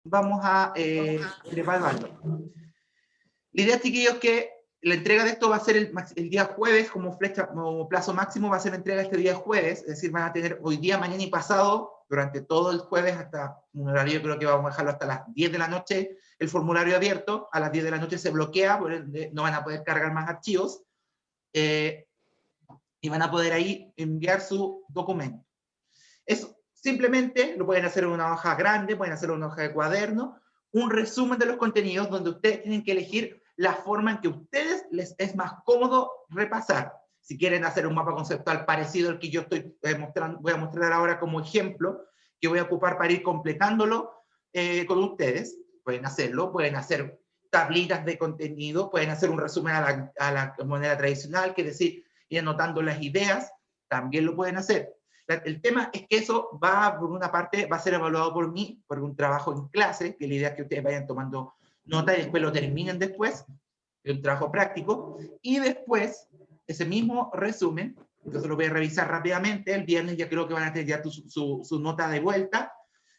vamos a ir evaluando. La idea, chiquillos, es que la entrega de esto va a ser el día jueves, como plazo máximo va a ser la entrega este día jueves, es decir, van a tener hoy día, mañana y pasado, durante todo el jueves, hasta un horario, creo que vamos a dejarlo hasta las 10 de la noche, el formulario abierto, a las 10 de la noche se bloquea, por ende no van a poder cargar más archivos, y van a poder ahí enviar su documento. Eso simplemente lo pueden hacer en una hoja grande, pueden hacerlo en una hoja de cuaderno, un resumen de los contenidos donde ustedes tienen que elegir la forma en que a ustedes les es más cómodo repasar. Si quieren hacer un mapa conceptual parecido al que yo voy a mostrar ahora como ejemplo, que voy a ocupar para ir completándolo con ustedes, pueden hacerlo, pueden hacer tablitas de contenido, pueden hacer un resumen a la manera tradicional, que es decir, ir anotando las ideas, también lo pueden hacer. El tema es que eso va, por una parte, va a ser evaluado por mí, por un trabajo en clase, que la idea es que ustedes vayan tomando nota y después lo terminen después, de un trabajo práctico, y después, ese mismo resumen, entonces lo voy a revisar rápidamente, el viernes ya creo que van a tener ya su nota de vuelta,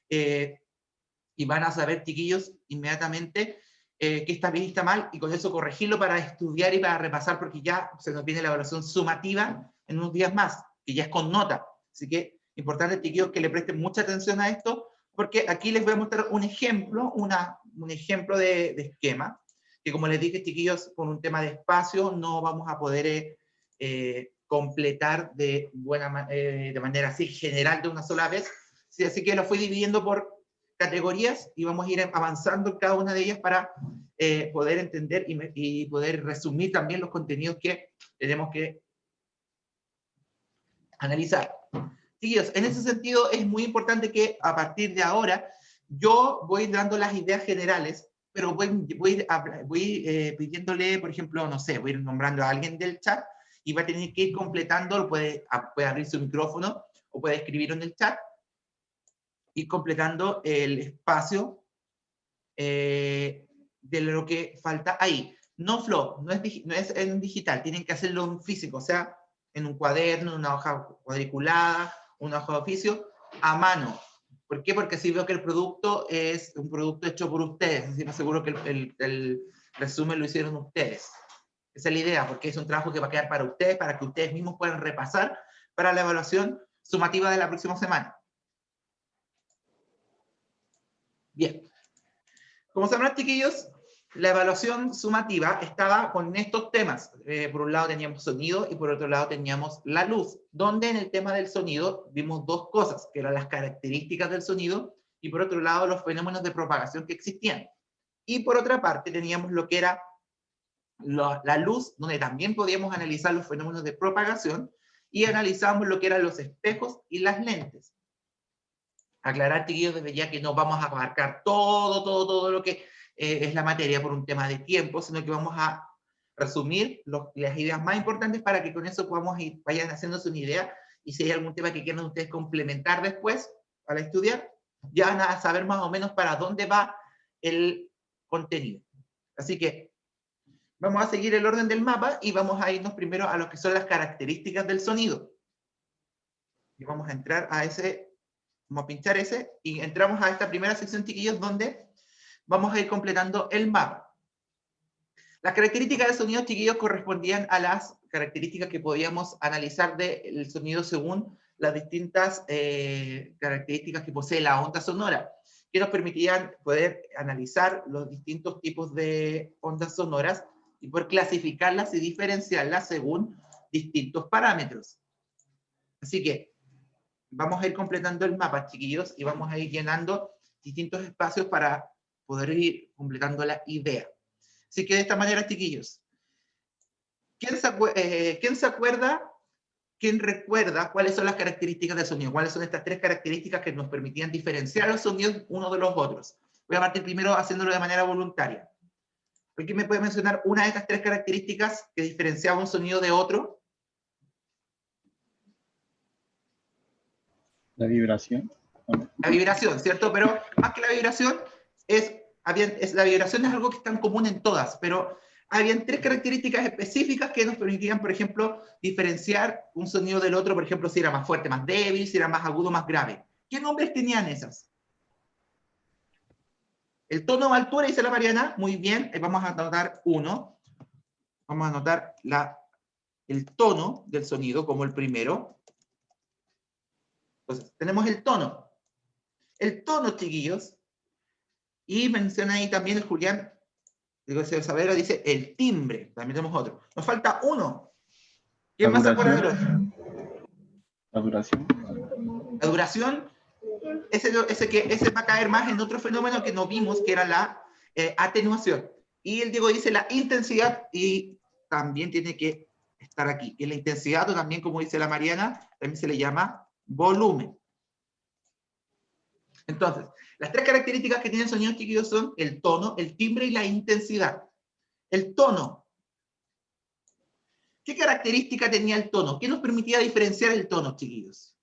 y van a saber, chiquillos, inmediatamente qué está bien y está mal, y con eso corregirlo para estudiar y para repasar, porque ya se nos viene la evaluación sumativa en unos días más, que ya es con nota. Así que importante, chiquillos, que le presten mucha atención a esto, porque aquí les voy a mostrar un ejemplo, un ejemplo de esquema, que como les dije, chiquillos, por un tema de espacio no vamos a poder completar de manera así general de una sola vez. Sí, así que lo fui dividiendo por categorías y vamos a ir avanzando en cada una de ellas para poder entender y poder resumir también los contenidos que tenemos que analizar. Chiquillos, en ese sentido es muy importante que a partir de ahora yo voy dando las ideas generales, pero voy pidiéndole, por ejemplo, no sé, voy a ir nombrando a alguien del chat y va a tener que ir completando, puede abrir su micrófono o puede escribir en el chat, ir completando el espacio de lo que falta ahí. No flow, no es en digital, tienen que hacerlo en físico, o sea, en un cuaderno, en una hoja cuadriculada, una hoja de oficio, a mano. ¿Por qué? Porque si veo que el producto es un producto hecho por ustedes, así me aseguro que el resumen lo hicieron ustedes. Esa es la idea, porque es un trabajo que va a quedar para ustedes, para que ustedes mismos puedan repasar para la evaluación sumativa de la próxima semana. Bien. Como sabrán, chiquillos, la evaluación sumativa estaba con estos temas. Por un lado teníamos sonido y por otro lado teníamos la luz, donde en el tema del sonido vimos dos cosas, que eran las características del sonido y por otro lado los fenómenos de propagación que existían. Y por otra parte teníamos lo que era la luz, donde también podíamos analizar los fenómenos de propagación y analizamos lo que eran los espejos y las lentes. Aclarar, chiquillos, desde ya que no vamos a abarcar todo lo que es la materia por un tema de tiempo, sino que vamos a resumir las ideas más importantes para que con eso podamos ir, vayan haciéndose una idea y si hay algún tema que quieran ustedes complementar después para estudiar, ya van a saber más o menos para dónde va el contenido. Así que vamos a seguir el orden del mapa y vamos a irnos primero a lo que son las características del sonido. Y vamos a entrar a ese. Vamos a pinchar ese y entramos a esta primera sección, chiquillos, donde vamos a ir completando el mapa. Las características del sonido, chiquillos, correspondían a las características que podíamos analizar del sonido según las distintas características que posee la onda sonora, que nos permitían poder analizar los distintos tipos de ondas sonoras y poder clasificarlas y diferenciarlas según distintos parámetros. Así que vamos a ir completando el mapa, chiquillos, y vamos a ir llenando distintos espacios para poder ir completando la idea. Así que de esta manera, chiquillos, ¿quién se acuerda, quién recuerda cuáles son las características del sonido? ¿Cuáles son estas tres características que nos permitían diferenciar los sonidos unos de los otros? Voy a partir primero haciéndolo de manera voluntaria. ¿Quién me puede mencionar una de estas tres características que diferenciaba un sonido de otro? La vibración. La vibración, ¿cierto? Pero más que la vibración, la vibración es algo que es tan común en todas, pero habían tres características específicas que nos permitían, por ejemplo, diferenciar un sonido del otro, por ejemplo, si era más fuerte, más débil, si era más agudo, más grave. ¿Qué nombres tenían esas? El tono o altura, dice la Mariana, muy bien, vamos a anotar 1. Vamos a anotar el tono del sonido como el primero. Entonces, tenemos el tono. El tono, chiquillos, y menciona ahí también el Julián, digo, Saavedra dice el timbre, también tenemos otro. Nos falta uno. ¿Quién más se acuerda del otro? La duración. La duración, ese va a caer más en otro fenómeno que no vimos, que era la atenuación. Y el Diego dice la intensidad, y también tiene que estar aquí. Y la intensidad, o también, como dice la Mariana, también se le llama volumen. Entonces, las tres características que tiene el sonido, chiquillos, son el tono, el timbre y la intensidad. El tono. ¿Qué característica tenía el tono? ¿Qué nos permitía diferenciar el tono, chiquillos?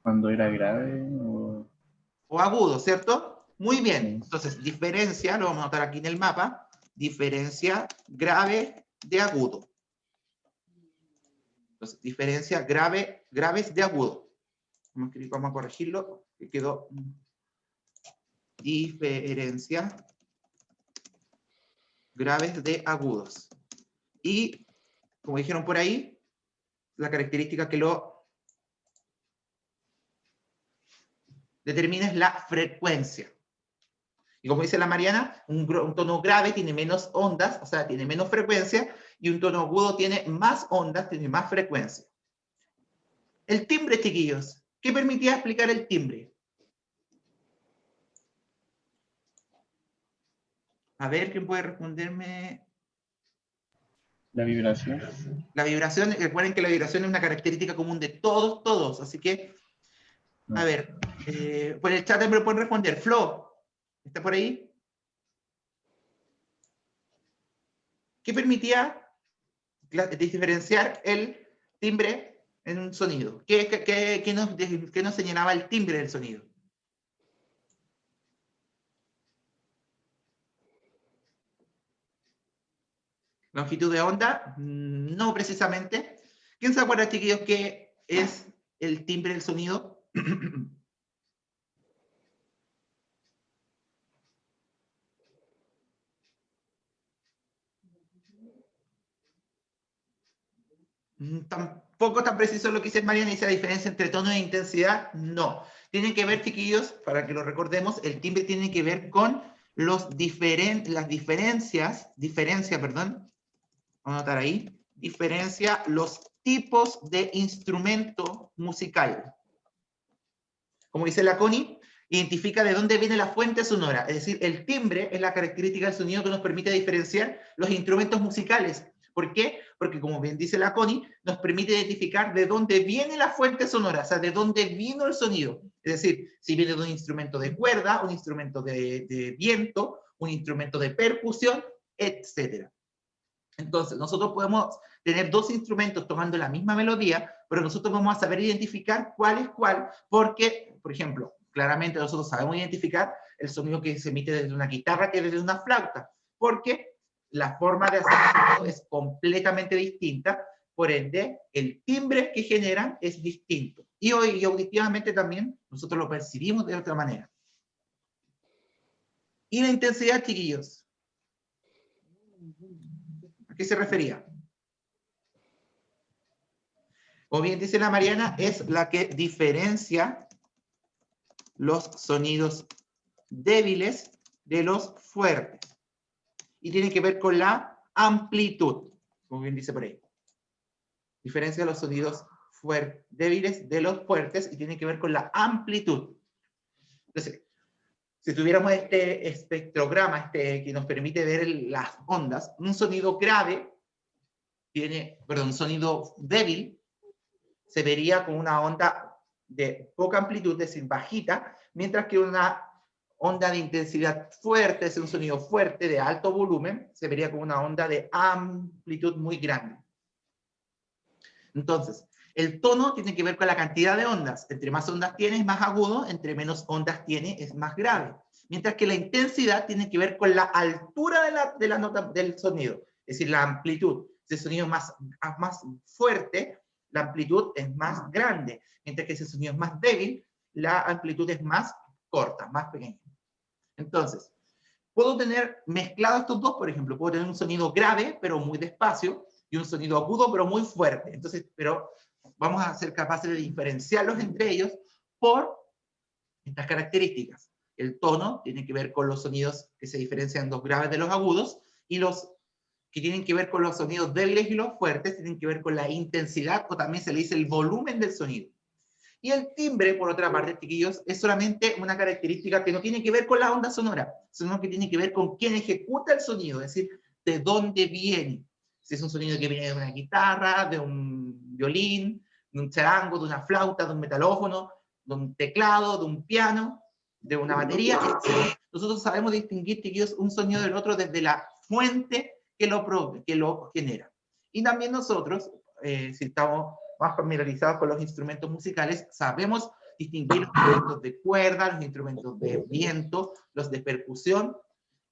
Cuando era grave O agudo, ¿cierto? Muy bien. Entonces, diferencia, lo vamos a notar aquí en el mapa, diferencia grave de agudo. Entonces, diferencia graves de agudo. Vamos a corregirlo, que quedó diferencia graves de agudos. Y, como dijeron por ahí, la característica que lo determina es la frecuencia. Y como dice la Mariana, un tono grave tiene menos ondas, o sea, tiene menos frecuencia, y un tono agudo tiene más ondas, tiene más frecuencia. El timbre, chiquillos. ¿Qué permitía explicar el timbre? A ver, ¿quién puede responderme? la vibración. La vibración, recuerden que la vibración es una característica común de todos, así que, a ver, por el chat me pueden responder. Flo, ¿está por ahí? ¿Qué permitía diferenciar el timbre en un sonido? ¿Qué nos señalaba el timbre del sonido? ¿Longitud de onda? No precisamente. ¿Quién se acuerda, chiquillos, qué es el timbre del sonido? Tampoco tan preciso lo que dice Mariana, dice la diferencia entre tono e intensidad. No. Tiene que ver, chiquillos, para que lo recordemos, el timbre tiene que ver con las diferencias, vamos a anotar ahí, diferencia los tipos de instrumento musical. Como dice la Connie, identifica de dónde viene la fuente sonora. Es decir, el timbre es la característica del sonido que nos permite diferenciar los instrumentos musicales. ¿Por qué? Porque, como bien dice la Connie, nos permite identificar de dónde viene la fuente sonora, o sea, de dónde vino el sonido. Es decir, si viene de un instrumento de cuerda, un instrumento de viento, un instrumento de percusión, etc. Entonces, nosotros podemos tener dos instrumentos tomando la misma melodía, pero nosotros vamos a saber identificar cuál es cuál, porque, por ejemplo, claramente nosotros sabemos identificar el sonido que se emite desde una guitarra que desde una flauta, porque la forma de hacer el sonido es completamente distinta, por ende, el timbre que generan es distinto. Y hoy, auditivamente también, nosotros lo percibimos de otra manera. Y la intensidad, chiquillos. ¿A qué se refería? Como bien dice la Mariana, es la que diferencia los sonidos débiles de los fuertes. Y tiene que ver con la amplitud, como bien dice por ahí. Diferencia los sonidos débiles de los fuertes y tiene que ver con la amplitud. Entonces, si tuviéramos este espectrograma que nos permite ver las ondas, un sonido grave un sonido débil se vería con una onda de poca amplitud, es decir, bajita, mientras que una onda de intensidad fuerte, es un sonido fuerte de alto volumen, se vería con una onda de amplitud muy grande. Entonces, el tono tiene que ver con la cantidad de ondas. Entre más ondas tiene, es más agudo, entre menos ondas tiene, es más grave. Mientras que la intensidad tiene que ver con la altura de la nota del sonido, es decir, la amplitud. Si el sonido es más fuerte, la amplitud es más grande, mientras que si el sonido es más débil, la amplitud es más corta, más pequeña. Entonces, puedo tener mezclados estos dos, por ejemplo, puedo tener un sonido grave, pero muy despacio, y un sonido agudo, pero muy fuerte. Entonces, pero vamos a ser capaces de diferenciarlos entre ellos por estas características. El tono tiene que ver con los sonidos que se diferencian los graves de los agudos, y los que tienen que ver con los sonidos débiles y los fuertes tienen que ver con la intensidad, o también se le dice el volumen del sonido. Y el timbre, por otra parte, chiquillos, es solamente una característica que no tiene que ver con la onda sonora, sino que tiene que ver con quién ejecuta el sonido, es decir, de dónde viene. Si es un sonido que viene de una guitarra, de un violín, de un charango, de una flauta, de un metalófono, de un teclado, de un piano, de una batería, etc. Nosotros sabemos distinguir, chiquillos, un sonido del otro desde la fuente que lo genera. Y también nosotros, si estamos más familiarizados con los instrumentos musicales, sabemos distinguir los instrumentos de cuerda, los instrumentos de viento, los de percusión,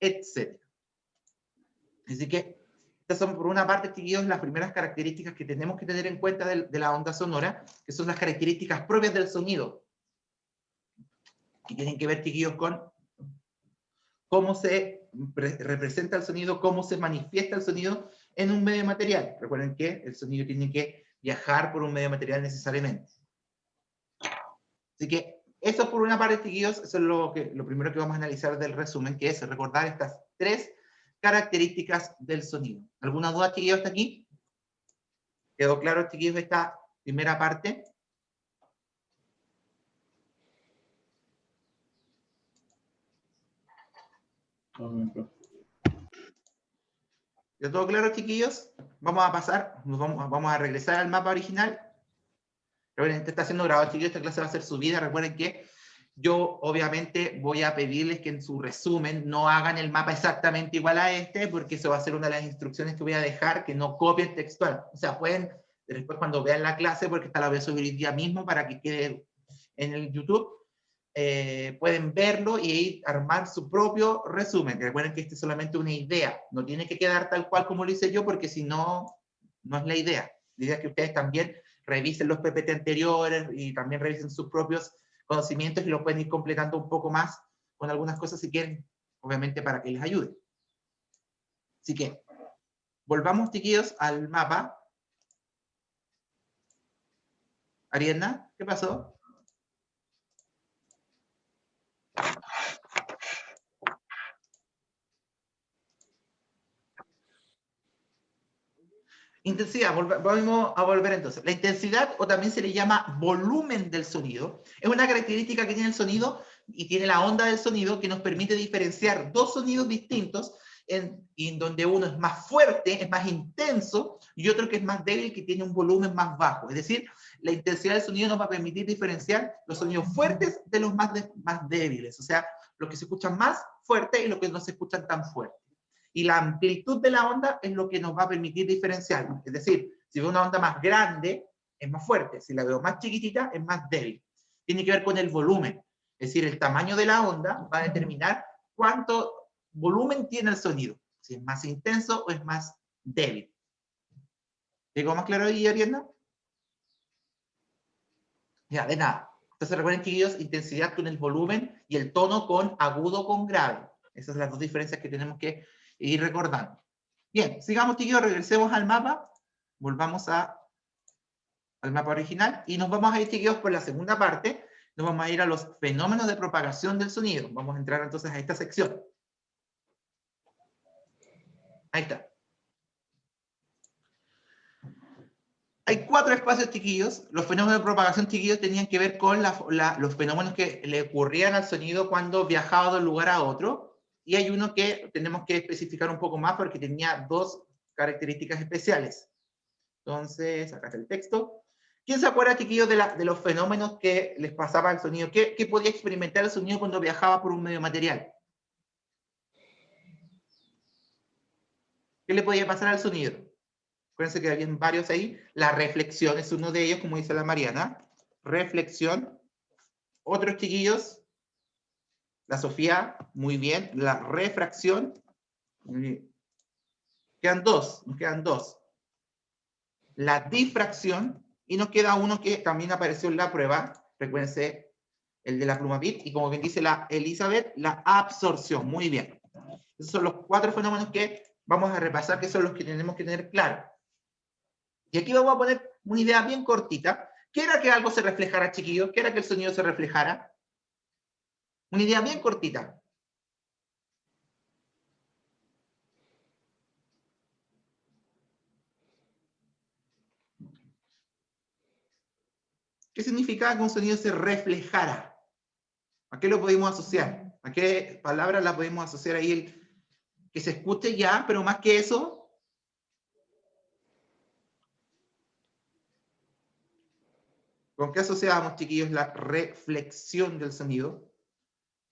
etc. Así que estas son, por una parte, chiquillos, las primeras características que tenemos que tener en cuenta de la onda sonora, que son las características propias del sonido, que tienen que ver, chiquillos, con cómo se representa el sonido, cómo se manifiesta el sonido en un medio material. Recuerden que el sonido tiene que viajar por un medio material necesariamente. Así que eso por una parte, chiquillos, eso es lo primero que vamos a analizar del resumen, que es recordar estas tres características del sonido. ¿Alguna duda, chiquillos, hasta aquí? ¿Quedó claro, chiquillos, esta primera parte? Todo bien, profe. ¿Ya todo claro, chiquillos? Vamos a pasar, vamos a regresar al mapa original. Recuerden, este está siendo grabado, chiquillos, esta clase va a ser subida. Recuerden que yo, obviamente, voy a pedirles que en su resumen no hagan el mapa exactamente igual a este, porque eso va a ser una de las instrucciones que voy a dejar, que no copien textual. O sea, pueden, después cuando vean la clase, porque esta la voy a subir el día mismo para que quede en el YouTube, pueden verlo y armar su propio resumen. Recuerden que este es solamente una idea, no tiene que quedar tal cual como lo hice yo, porque si no, no es la idea. La idea es que ustedes también revisen los PPT anteriores y también revisen sus propios conocimientos y lo pueden ir completando un poco más con algunas cosas si quieren, obviamente para que les ayude. Así que, volvamos, chiquillos, al mapa. Ariadna, ¿qué pasó? Intensidad, vamos a volver entonces. La intensidad, o también se le llama volumen del sonido, es una característica que tiene el sonido y tiene la onda del sonido que nos permite diferenciar dos sonidos distintos en donde uno es más fuerte, es más intenso, y otro que es más débil, que tiene un volumen más bajo. Es decir, la intensidad del sonido nos va a permitir diferenciar los sonidos fuertes de los más débiles, o sea, los que se escuchan más fuertes y los que no se escuchan tan fuertes. Y la amplitud de la onda es lo que nos va a permitir diferenciarnos. Es decir, si veo una onda más grande, es más fuerte. Si la veo más chiquitita, es más débil. Tiene que ver con el volumen. Es decir, el tamaño de la onda va a determinar cuánto volumen tiene el sonido. Si es más intenso o es más débil. ¿Llegó más claro ahí, Ariadna? Ya, de nada. Entonces recuerden, chiquillos, intensidad con el volumen y el tono con agudo con grave. Esas son las dos diferencias que tenemos que ir recordando. Bien, sigamos, chiquillos, regresemos al mapa, volvamos al mapa original y nos vamos a ir, chiquillos, por la segunda parte, nos vamos a ir a los fenómenos de propagación del sonido. Vamos a entrar entonces a esta sección. Ahí está. Hay 4 espacios, chiquillos. Los fenómenos de propagación, chiquillos, tenían que ver con los fenómenos que le ocurrían al sonido cuando viajaba de un lugar a otro. Y hay uno que tenemos que especificar un poco más porque tenía 2 características especiales. Entonces, acá está el texto. ¿Quién se acuerda, chiquillos, de los fenómenos que les pasaba al sonido? ¿Qué podía experimentar el sonido cuando viajaba por un medio material? ¿Qué le podía pasar al sonido? Acuérdense que había varios ahí. La reflexión es uno de ellos, como dice la Mariana. Reflexión. Otros, chiquillos. La Sofía, muy bien. La refracción. Quedan 2, nos quedan 2. La difracción. Y nos queda uno que también apareció en la prueba. Recuérdense, el de la pluma bit, y como bien dice la Elizabeth, la absorción. Muy bien. Esos son los 4 fenómenos que vamos a repasar, que son los que tenemos que tener claro. Y aquí vamos a poner una idea bien cortita. ¿Qué era que algo se reflejara, chiquillos? ¿Qué era que el sonido se reflejara? Una idea bien cortita. ¿Qué significaba que un sonido se reflejara? ¿A qué lo podemos asociar? ¿A qué palabras la podemos asociar ahí? Que se escuche ya, pero más que eso, ¿con qué asociábamos, chiquillos, la reflexión del sonido?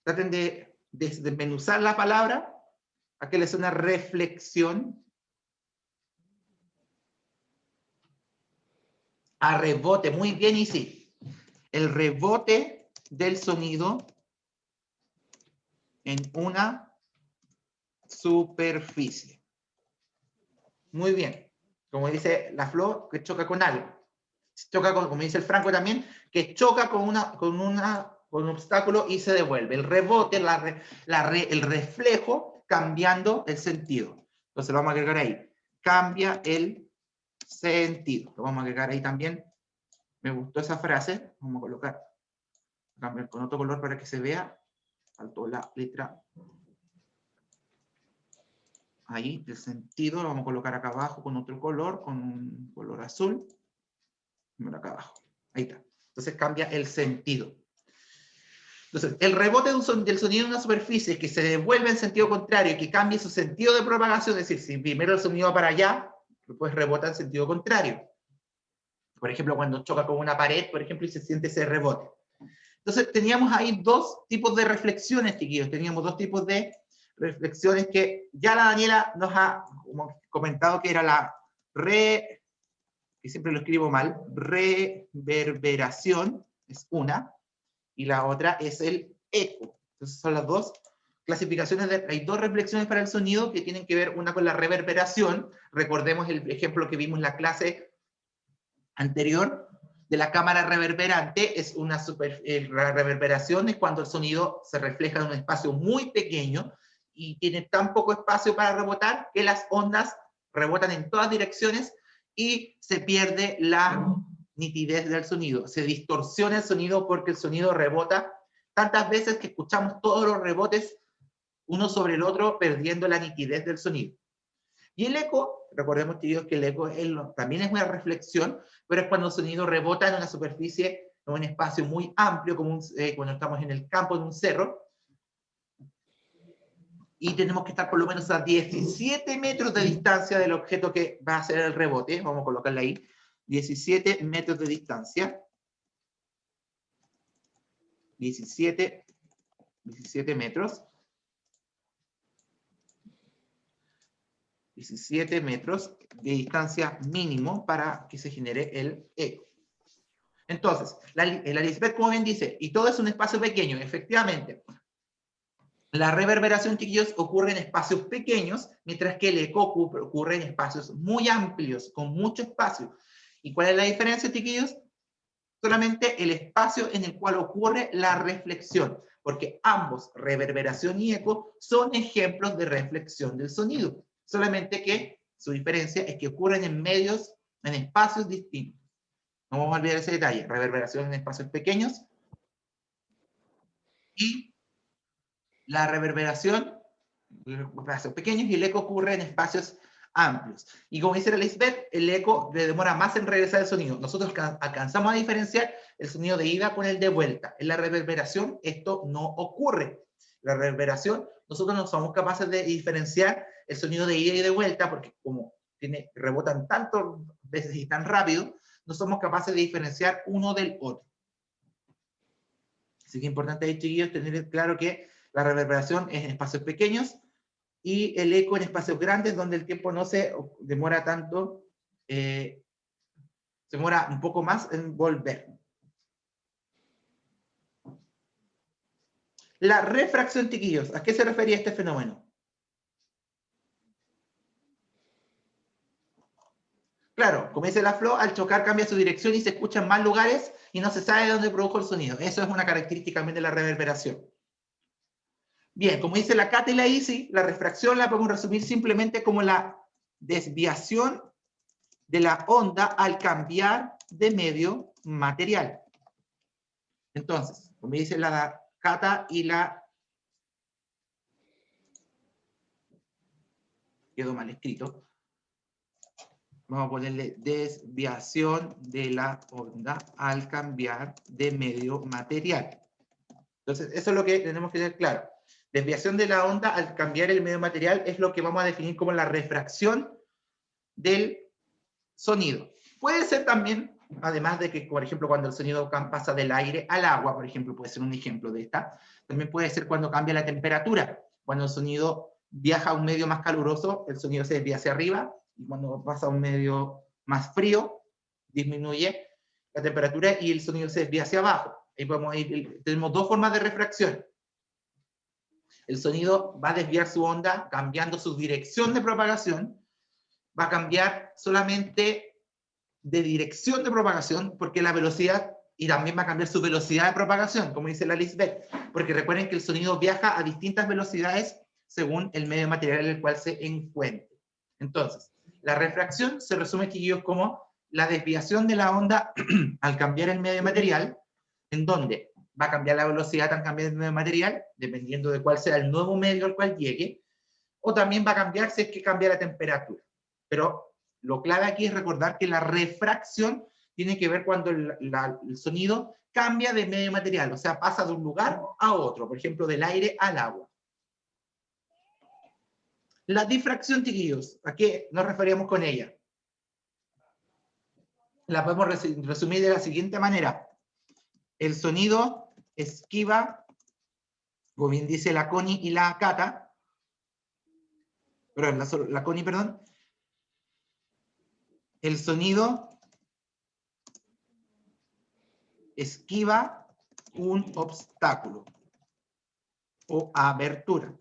Traten de desmenuzar la palabra. ¿A qué le suena reflexión? A rebote. Muy bien, y sí. El rebote del sonido en una superficie. Muy bien. Como dice la Flo, que choca con algo. Choca con, como dice el Franco también, que choca con un obstáculo y se devuelve. El rebote, el reflejo, cambiando el sentido. Entonces lo vamos a agregar ahí. Cambia el sentido. Lo vamos a agregar ahí también. Me gustó esa frase. Vamos a colocar, cambiar con otro color para que se vea. Faltó la letra. Ahí, el sentido, lo vamos a colocar acá abajo con otro color, con un color azul. Bueno, acá abajo. Ahí está. Entonces cambia el sentido. Entonces, el rebote del sonido en una superficie que se devuelve en sentido contrario y que cambie su sentido de propagación, es decir, si primero el sonido va para allá, pues rebota en sentido contrario. Por ejemplo, cuando choca con una pared, por ejemplo, y se siente ese rebote. Entonces, teníamos ahí 2 tipos de reflexiones, chiquillos. Teníamos 2 tipos de reflexiones que ya la Daniela nos ha comentado, que era la que siempre lo escribo mal, reverberación, es una, y la otra es el eco. Entonces son las 2 clasificaciones, hay 2 reflexiones para el sonido que tienen que ver una con la reverberación. Recordemos el ejemplo que vimos en la clase anterior de la cámara reverberante. Es la reverberación es cuando el sonido se refleja en un espacio muy pequeño y tiene tan poco espacio para rebotar que las ondas rebotan en todas direcciones y se pierde la nitidez del sonido. Se distorsiona el sonido porque el sonido rebota tantas veces que escuchamos todos los rebotes uno sobre el otro, perdiendo la nitidez del sonido. Y el eco, recordemos, chicos, que el eco también es una reflexión, pero es cuando el sonido rebota en una superficie, en un espacio muy amplio, como cuando estamos en el campo, en un cerro, y tenemos que estar por lo menos a 17 metros de distancia del objeto que va a hacer el rebote. Vamos a colocarle ahí, 17 metros de distancia. 17 metros. 17 metros de distancia mínimo para que se genere el eco. Entonces, la Lisbeth, como bien dice, y todo es un espacio pequeño, efectivamente. La reverberación, chiquillos, ocurre en espacios pequeños, mientras que el eco ocurre en espacios muy amplios, con mucho espacio. ¿Y cuál es la diferencia, chiquillos? Solamente el espacio en el cual ocurre la reflexión, porque ambos, reverberación y eco, son ejemplos de reflexión del sonido. Solamente que su diferencia es que ocurren en medios, en espacios distintos. No vamos a olvidar ese detalle. Reverberación en espacios pequeños y la reverberación en espacios pequeños y el eco ocurre en espacios amplios. Y como dice la Lisbeth, el eco le demora más en regresar el sonido. Nosotros alcanzamos a diferenciar el sonido de ida con el de vuelta. En la reverberación esto no ocurre. La reverberación, nosotros no somos capaces de diferenciar el sonido de ida y de vuelta porque como rebotan tantas veces y tan rápido, no somos capaces de diferenciar uno del otro. Así que es importante ahí, chiquillos, tener claro que la reverberación es en espacios pequeños y el eco en espacios grandes donde el tiempo no se demora tanto, se demora un poco más en volver. La refracción, chiquillos, ¿a qué se refería este fenómeno? Claro, como dice la Flo, al chocar cambia su dirección y se escucha en más lugares y no se sabe de dónde produjo el sonido. Eso es una característica también de la reverberación. Bien, como dice la Cata y la Isi, la refracción la podemos resumir simplemente como la desviación de la onda al cambiar de medio material. Entonces, como dice la Cata y la... Quedó mal escrito. Vamos a ponerle desviación de la onda al cambiar de medio material. Entonces, eso es lo que tenemos que tener claro. Desviación de la onda al cambiar el medio material es lo que vamos a definir como la refracción del sonido. Puede ser también, además de que, por ejemplo, cuando el sonido pasa del aire al agua, por ejemplo, puede ser un ejemplo de esta. También puede ser cuando cambia la temperatura. Cuando el sonido viaja a un medio más caluroso, el sonido se desvía hacia arriba, y cuando pasa a un medio más frío, disminuye la temperatura y el sonido se desvía hacia abajo. Ahí podemos ir, tenemos dos formas de refracción. El sonido va a desviar su onda cambiando su dirección de propagación, va a cambiar solamente de dirección de propagación, porque la velocidad, y también va a cambiar su velocidad de propagación, como dice la Lisbeth, porque recuerden que el sonido viaja a distintas velocidades según el medio material en el cual se encuentre. Entonces, la refracción se resume, chiquillos, como la desviación de la onda al cambiar el medio material, en donde va a cambiar la velocidad al cambiar el medio material, dependiendo de cuál sea el nuevo medio al cual llegue, o también va a cambiar si es que cambia la temperatura. Pero lo clave aquí es recordar que la refracción tiene que ver cuando el sonido cambia de medio material, o sea, pasa de un lugar a otro, por ejemplo, del aire al agua. La difracción, chiquillos, ¿a qué nos referíamos con ella? La podemos resumir de la siguiente manera. El sonido esquiva, como bien dice la Connie y la Cata, la Connie, perdón, el sonido esquiva un obstáculo o abertura.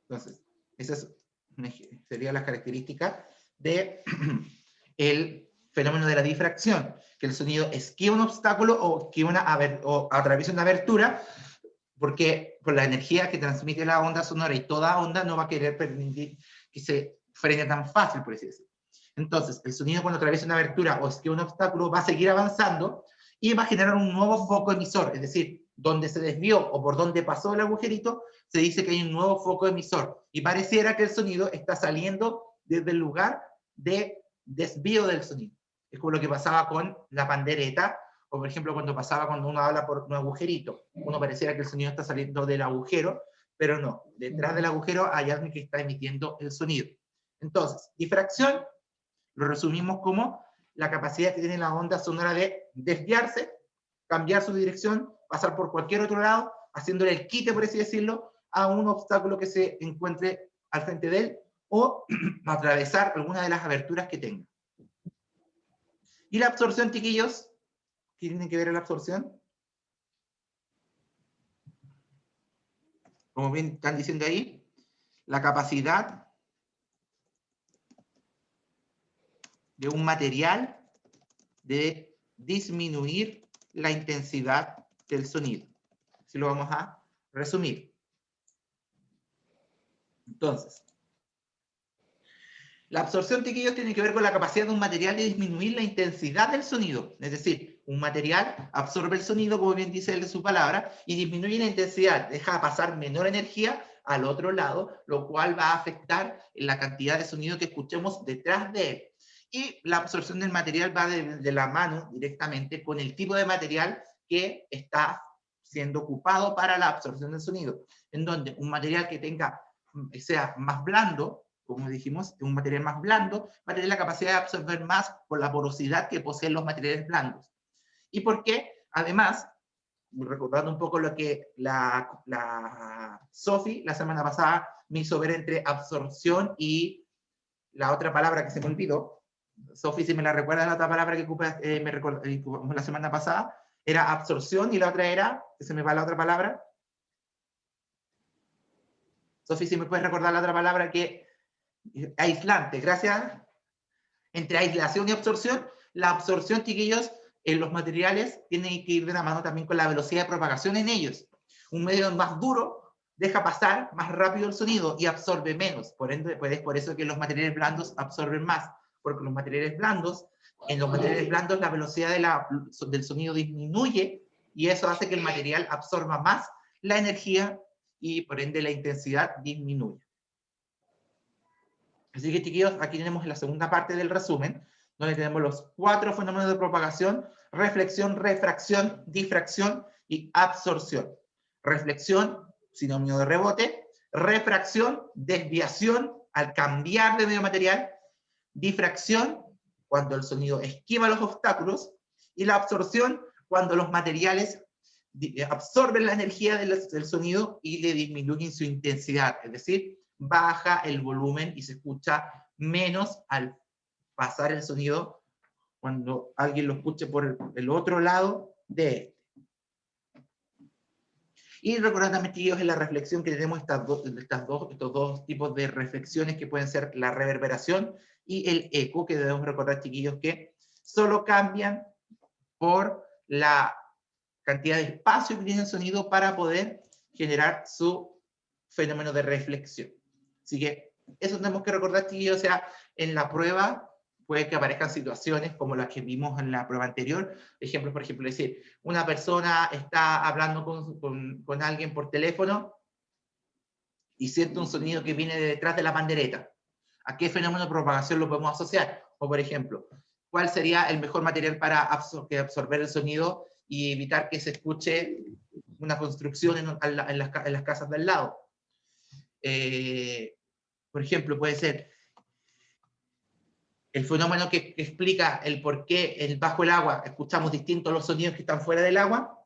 Entonces, esa sería la característica de el fenómeno de la difracción, que el sonido esquiva un obstáculo o, o atraviesa una abertura, porque por la energía que transmite la onda sonora y toda onda no va a querer permitir que se frene tan fácil, por así decirlo. Entonces, el sonido cuando atraviesa una abertura o esquiva un obstáculo va a seguir avanzando y va a generar un nuevo foco emisor, es decir, donde se desvió o por donde pasó el agujerito, se dice que hay un nuevo foco emisor y pareciera que el sonido está saliendo desde el lugar de desvío del sonido. Es como lo que pasaba con la pandereta, o por ejemplo cuando uno habla por un agujerito, uno pareciera que el sonido está saliendo del agujero, pero no, detrás del agujero hay alguien que está emitiendo el sonido. Entonces, difracción lo resumimos como la capacidad que tiene la onda sonora de desviarse, cambiar su dirección, pasar por cualquier otro lado, haciéndole el quite, por así decirlo, a un obstáculo que se encuentre al frente de él o atravesar alguna de las aberturas que tenga. ¿Y la absorción, chiquillos? ¿Qué tiene que ver la absorción? Como bien están diciendo ahí, la capacidad de un material de disminuir la intensidad del sonido. Así lo vamos a resumir. Entonces, la absorción, chiquillos, tiene que ver con la capacidad de un material de disminuir la intensidad del sonido. Es decir, un material absorbe el sonido, como bien dice él en su palabra, y disminuye la intensidad, deja pasar menor energía al otro lado, lo cual va a afectar la cantidad de sonido que escuchemos detrás de él. Y la absorción del material va de la mano directamente con el tipo de material que está siendo ocupado para la absorción del sonido. En donde un material que sea más blando, como dijimos, un material más blando va a tener la capacidad de absorber más por la porosidad que poseen los materiales blandos. ¿Y por qué? Además, recordando un poco lo que la Sofi la semana pasada me hizo ver entre absorción y la otra palabra que se me olvidó. Sofi, si me la recuerda, la otra palabra que ocupé la semana pasada era absorción y la otra era, que se me va la otra palabra. Sofi, si me puedes recordar la otra palabra que aislante. Gracias. Entre aislación y absorción, la absorción, chiquillos, en los materiales tiene que ir de la mano también con la velocidad de propagación en ellos. Un medio más duro deja pasar más rápido el sonido y absorbe menos. Por ende, pues es por eso que los materiales blandos absorben más, porque los materiales blandos, en los materiales blandos la velocidad del sonido disminuye y eso hace que el material absorba más la energía y por ende la intensidad disminuye. Así que, chiquillos, aquí tenemos la segunda parte del resumen, donde tenemos los 4 fenómenos de propagación: reflexión, refracción, difracción y absorción. Reflexión, sinónimo de rebote; refracción, desviación al cambiar de medio material; difracción, cuando el sonido esquiva los obstáculos; y la absorción, cuando los materiales absorben la energía del sonido y le disminuyen su intensidad, es decir, baja el volumen y se escucha menos al pasar el sonido cuando alguien lo escuche por el otro lado de este. Y recordad también, chicos, en la reflexión que tenemos estos dos tipos de reflexiones que pueden ser la reverberación y el eco, que debemos recordar, chiquillos, que solo cambian por la cantidad de espacio que tiene el sonido para poder generar su fenómeno de reflexión. Así que eso tenemos que recordar, chiquillos. O sea, en la prueba puede que aparezcan situaciones como las que vimos en la prueba anterior. Ejemplos, por ejemplo, decir, una persona está hablando con alguien por teléfono y siente un sonido que viene de detrás de la pandereta. ¿A qué fenómeno de propagación lo podemos asociar? O, por ejemplo, ¿cuál sería el mejor material para absorber el sonido y evitar que se escuche una construcción en las casas del lado? Por ejemplo, puede ser el fenómeno que explica el por qué bajo el agua escuchamos distintos los sonidos que están fuera del agua.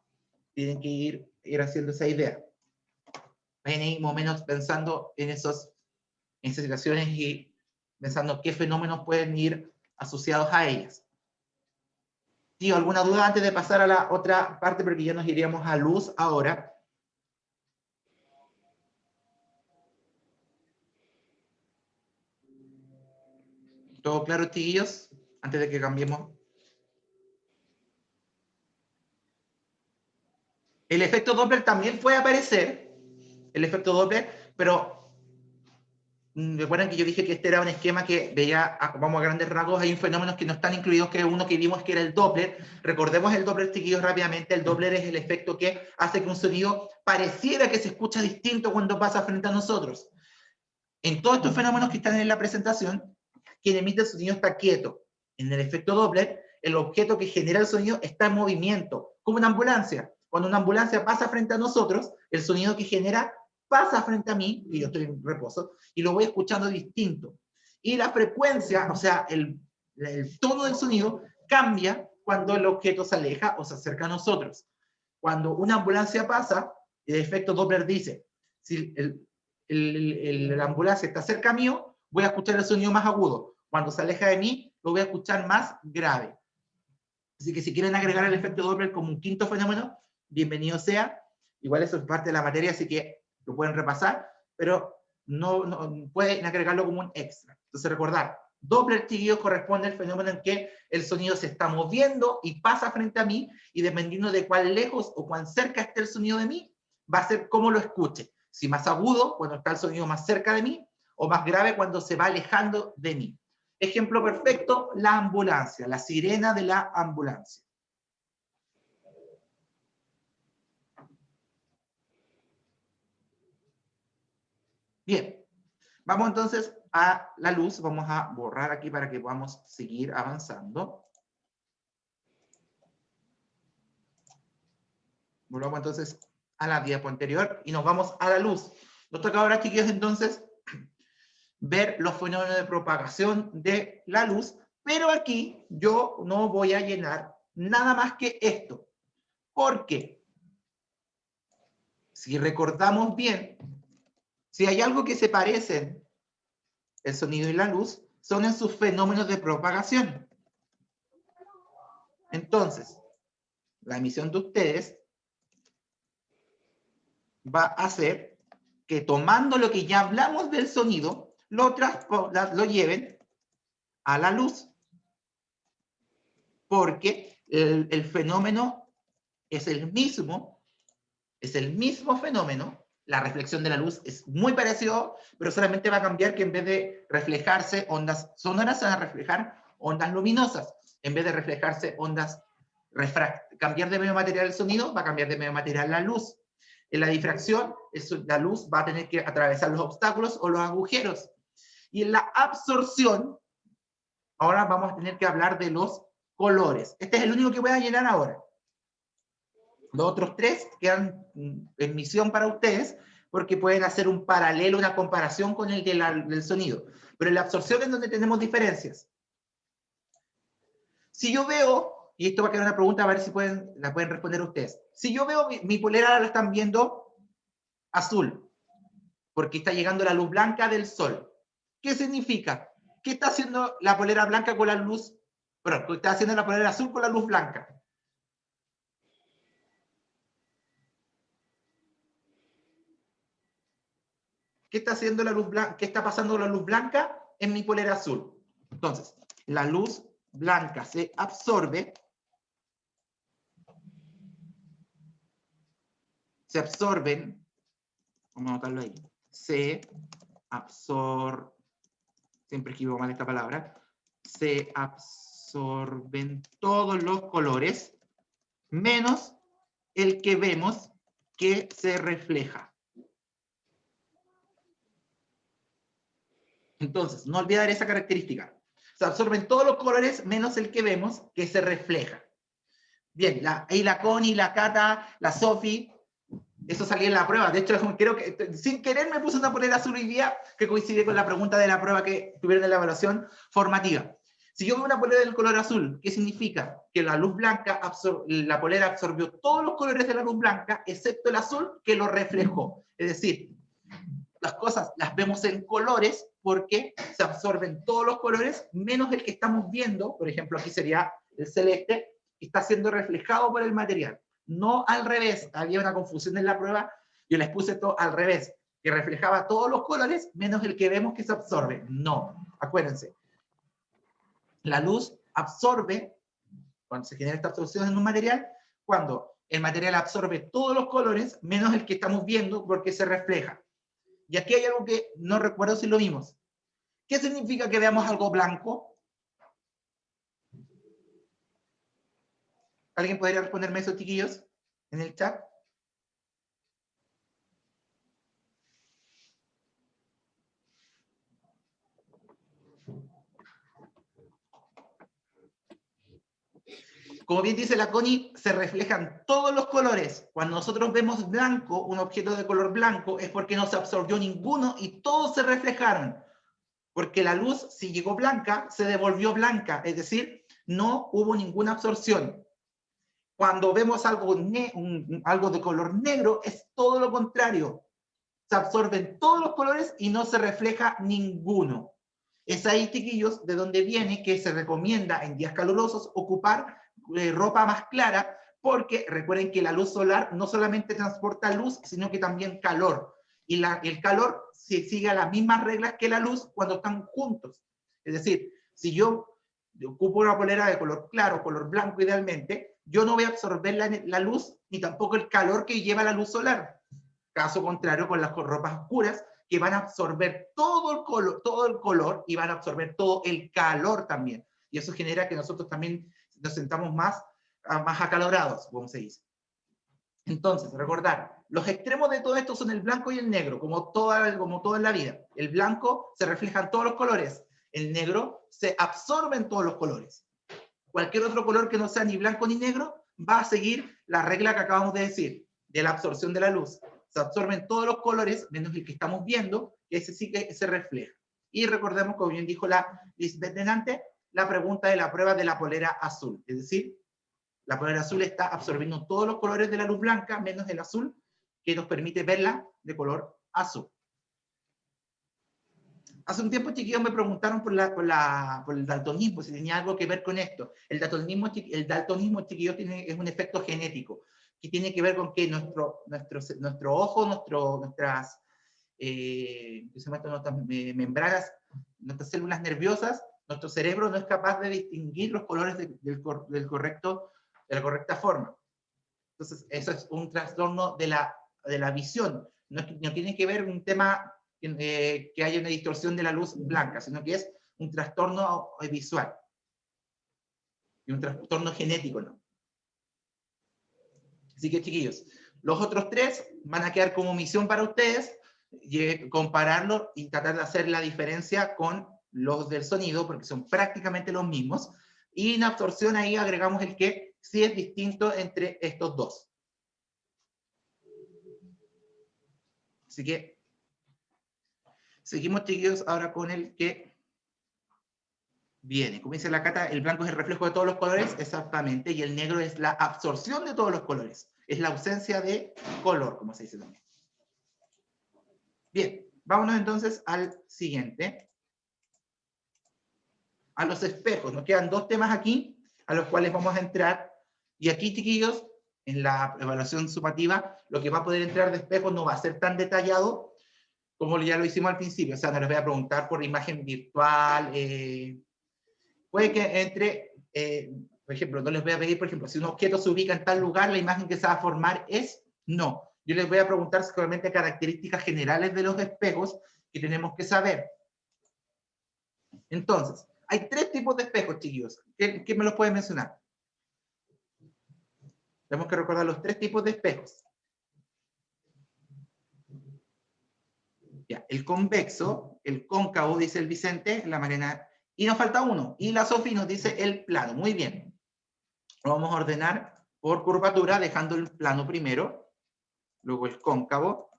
Tienen que ir haciendo esa idea. Vayan ahí más o menos pensando en esas situaciones y pensando qué fenómenos pueden ir asociados a ellas. ¿Sí? ¿Alguna duda antes de pasar a la otra parte? Porque ya nos iríamos a luz ahora. ¿Todo claro, chiquillos? Antes de que cambiemos. El efecto Doppler también puede aparecer. El efecto Doppler, pero recuerden que yo dije que este era un esquema que veía, vamos a grandes rasgos, hay fenómenos que no están incluidos, que uno que vimos que era el Doppler. Recordemos el Doppler, chiquillos, rápidamente. El Doppler es el efecto que hace que un sonido pareciera que se escucha distinto cuando pasa frente a nosotros. En todos estos fenómenos que están en la presentación, quien emite el sonido está quieto. En el efecto Doppler, el objeto que genera el sonido está en movimiento, como una ambulancia. Cuando una ambulancia pasa frente a nosotros, el sonido que genera pasa frente a mí, y yo estoy en reposo, y lo voy escuchando distinto. Y la frecuencia, o sea, el tono del sonido cambia cuando el objeto se aleja o se acerca a nosotros. Cuando una ambulancia pasa, el efecto Doppler dice, si la ambulancia está cerca mío, voy a escuchar el sonido más agudo. Cuando se aleja de mí, lo voy a escuchar más grave. Así que si quieren agregar el efecto Doppler como un quinto fenómeno, bienvenido sea. Igual eso es parte de la materia, así que lo pueden repasar, pero no pueden agregarlo como un extra. Entonces recordar, Doppler, chiquillos, corresponde al fenómeno en que el sonido se está moviendo y pasa frente a mí, y dependiendo de cuán lejos o cuán cerca esté el sonido de mí, va a ser cómo lo escuche. Si más agudo, cuando está el sonido más cerca de mí, o más grave cuando se va alejando de mí. Ejemplo perfecto, la ambulancia, la sirena de la ambulancia. Bien, vamos entonces a la luz. Vamos a borrar aquí para que podamos seguir avanzando. Volvamos entonces a la diapo anterior y nos vamos a la luz. Nos toca ahora, chiquillos, entonces, ver los fenómenos de propagación de la luz, pero aquí yo no voy a llenar nada más que esto. ¿Por qué? Si recordamos bien, si hay algo que se parecen el sonido y la luz, son en sus fenómenos de propagación. Entonces, la emisión de ustedes va a hacer que, tomando lo que ya hablamos del sonido, lo lleven a la luz. Porque el fenómeno es el mismo fenómeno. La reflexión de la luz es muy parecido, pero solamente va a cambiar que en vez de reflejarse ondas sonoras, se van a reflejar ondas luminosas. En vez de reflejarse ondas cambiar de medio material el sonido, va a cambiar de medio material la luz. En la difracción, la luz va a tener que atravesar los obstáculos o los agujeros. Y en la absorción, ahora vamos a tener que hablar de los colores. Este es el único que voy a llenar ahora. Los otros tres quedan en misión para ustedes, porque pueden hacer un paralelo, una comparación con el del sonido. Pero en la absorción es donde tenemos diferencias. Si yo veo, y esto va a quedar una pregunta, a ver si la pueden responder ustedes. Si yo veo mi polera, la están viendo azul, porque está llegando la luz blanca del sol. ¿Qué significa? ¿Qué está haciendo la polera blanca con la luz? Perdón, ¿qué está haciendo la polera azul con la luz blanca? ¿Qué está haciendo la luz blanca? ¿Qué está pasando con la luz blanca en mi polera azul? Entonces, la luz blanca se absorbe. Se absorben. Vamos a anotarlo ahí. Se absorben. Siempre escribo mal esta palabra. Se absorben todos los colores, menos el que vemos que se refleja. Entonces, no olvidar esa característica. Se absorben todos los colores, menos el que vemos que se refleja. Bien, ahí la Connie, la Cata, la Sofi, eso salía en la prueba. De hecho, creo que sin querer me puse una polera azul hoy día que coincide con la pregunta de la prueba que tuvieron en la evaluación formativa. Si yo veo una polera del color azul, ¿qué significa? Que la luz blanca, la polera absorbió todos los colores de la luz blanca, excepto el azul que lo reflejó. Es decir, las cosas las vemos en colores porque se absorben todos los colores, menos el que estamos viendo, por ejemplo, aquí sería el celeste, que está siendo reflejado por el material. No al revés, había una confusión en la prueba, yo les puse todo al revés, que reflejaba todos los colores, menos el que vemos que se absorbe. No, acuérdense. La luz absorbe, cuando se genera esta absorción en un material, cuando el material absorbe todos los colores, menos el que estamos viendo porque se refleja. Y aquí hay algo que no recuerdo si lo vimos. ¿Qué significa que veamos algo blanco? ¿Alguien podría responderme eso, chiquillos, en el chat? Como bien dice la Connie, se reflejan todos los colores. Cuando nosotros vemos blanco, un objeto de color blanco, es porque no se absorbió ninguno y todos se reflejaron. Porque la luz, si llegó blanca, se devolvió blanca, es decir, no hubo ninguna absorción. Cuando vemos algo de color negro, es todo lo contrario. Se absorben todos los colores y no se refleja ninguno. Es ahí, chiquillos, de donde viene que se recomienda en días calurosos ocupar ropa más clara, porque recuerden que la luz solar no solamente transporta luz, sino que también calor. Y el calor sigue las mismas reglas que la luz cuando están juntos. Es decir, si yo ocupo una polera de color claro, color blanco idealmente, yo no voy a absorber la luz ni tampoco el calor que lleva la luz solar. Caso contrario con las ropas oscuras, que van a absorber todo el color y van a absorber todo el calor también. Y eso genera que nosotros también nos sentamos más acalorados, como se dice. Entonces, recordar, los extremos de todo esto son el blanco y el negro, como todo en la vida. El blanco se reflejan todos los colores, el negro se absorben todos los colores. Cualquier otro color que no sea ni blanco ni negro va a seguir la regla que acabamos de decir, de la absorción de la luz. Se absorben todos los colores, menos el que estamos viendo, que ese sí que se refleja. Y recordemos, como bien dijo la Lisbeth delante, la pregunta de la prueba de la polera azul. Es decir, la polera azul está absorbiendo todos los colores de la luz blanca, menos el azul, que nos permite verla de color azul. Hace un tiempo, chiquillos, me preguntaron por el daltonismo, si tenía algo que ver con esto. El daltonismo, chiquillos, es un efecto genético, que tiene que ver con que nuestro ojo, nuestras nuestras membranas, nuestras células nerviosas, nuestro cerebro no es capaz de distinguir los colores de la correcta forma. Entonces, eso es un trastorno de la visión. No tiene que ver un tema que haya una distorsión de la luz blanca, sino que es un trastorno visual. Y un trastorno genético, ¿no? Así que, chiquillos, los otros tres van a quedar como misión para ustedes, compararlo y tratar de hacer la diferencia con los del sonido, porque son prácticamente los mismos. Y en absorción ahí agregamos el que sí es distinto entre estos dos. Así que seguimos, chiquillos, ahora con el que viene. Como dice la Cata, el blanco es el reflejo de todos los colores, exactamente, y el negro es la absorción de todos los colores. Es la ausencia de color, como se dice también. Bien, vámonos entonces al siguiente. A los espejos. Nos quedan dos temas aquí, a los cuales vamos a entrar. Y aquí, chiquillos, en la evaluación sumativa, lo que va a poder entrar de espejos no va a ser tan detallado como ya lo hicimos al principio. O sea, no les voy a preguntar por imagen virtual. Puede que entre, por ejemplo, no les voy a pedir, por ejemplo, si un objeto se ubica en tal lugar, la imagen que se va a formar es no. Yo les voy a preguntar solamente características generales de los espejos que tenemos que saber. Entonces, hay tres tipos de espejos, chiquillos. ¿Quién me los puede mencionar? Tenemos que recordar los tres tipos de espejos. Ya, el convexo, el cóncavo, dice el Vicente, la Mariana, y nos falta uno. Y la Sofía nos dice el plano. Muy bien. Lo vamos a ordenar por curvatura, dejando el plano primero, luego el cóncavo,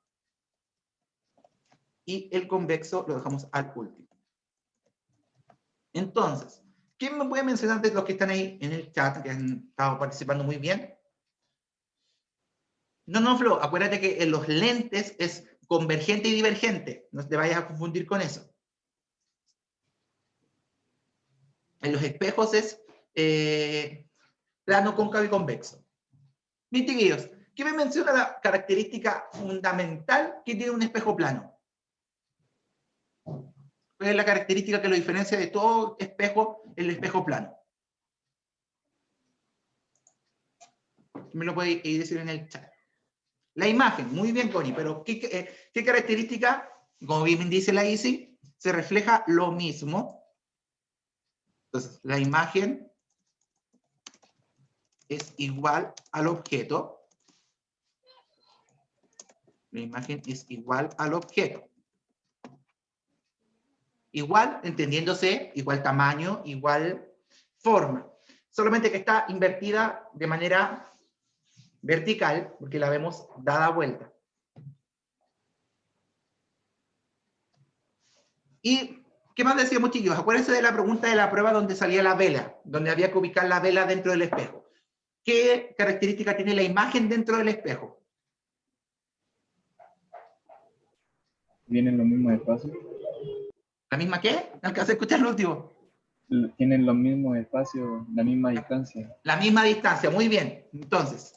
y el convexo lo dejamos al último. Entonces, ¿quién me puede mencionar de los que están ahí en el chat, que han estado participando muy bien? No, Flo, acuérdate que en los lentes es convergente y divergente. No te vayas a confundir con eso. En los espejos es plano, cóncavo y convexo. Mis chiquillos, ¿qué me menciona la característica fundamental que tiene un espejo plano? ¿Cuál es la característica que lo diferencia de todo espejo, el espejo plano? Me lo puede decir en el chat. La imagen, muy bien, Connie, pero ¿qué característica, como bien dice la Isi, se refleja lo mismo? Entonces, la imagen es igual al objeto. La imagen es igual al objeto. Igual, entendiéndose, igual tamaño, igual forma. Solamente que está invertida de manera vertical, porque la vemos dada vuelta. ¿Y qué más decíamos, chicos? Acuérdense de la pregunta de la prueba donde salía la vela, donde había que ubicar la vela dentro del espejo. ¿Qué característica tiene la imagen dentro del espejo? ¿Tienen los mismos espacios? ¿La misma qué? ¿No alcancé a escuchar lo último? Tienen los mismos espacios, la misma distancia. La misma distancia, muy bien. Entonces,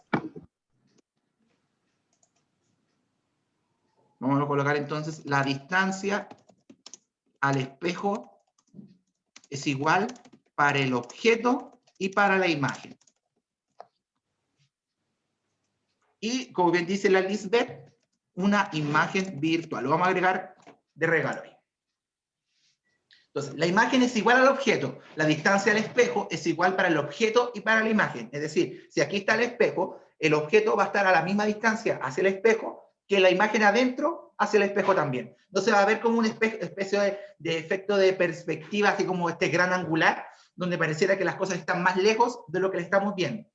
vamos a colocar entonces la distancia al espejo es igual para el objeto y para la imagen. Y como bien dice la Lisbeth, una imagen virtual. Lo vamos a agregar de regalo ahí. Entonces, la imagen es igual al objeto. La distancia al espejo es igual para el objeto y para la imagen. Es decir, si aquí está el espejo, el objeto va a estar a la misma distancia hacia el espejo que la imagen adentro hacia el espejo también. Entonces va a haber como una especie de efecto de perspectiva, así como este gran angular, donde pareciera que las cosas están más lejos de lo que le estamos viendo.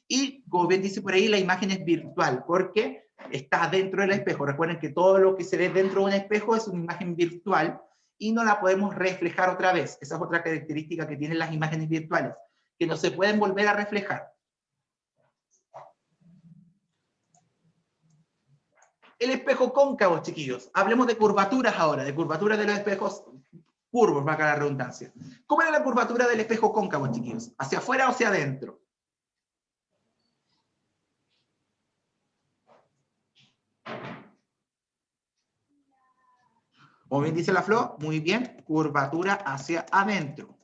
Y, como bien dice por ahí, la imagen es virtual, porque está dentro del espejo. Recuerden que todo lo que se ve dentro de un espejo es una imagen virtual, y no la podemos reflejar otra vez. Esa es otra característica que tienen las imágenes virtuales, que no se pueden volver a reflejar. El espejo cóncavo, chiquillos. Hablemos de curvaturas ahora, de curvaturas de los espejos curvos, valga la redundancia. ¿Cómo era la curvatura del espejo cóncavo, chiquillos? ¿Hacia afuera o hacia adentro? Como bien dice la Flo, muy bien, curvatura hacia adentro.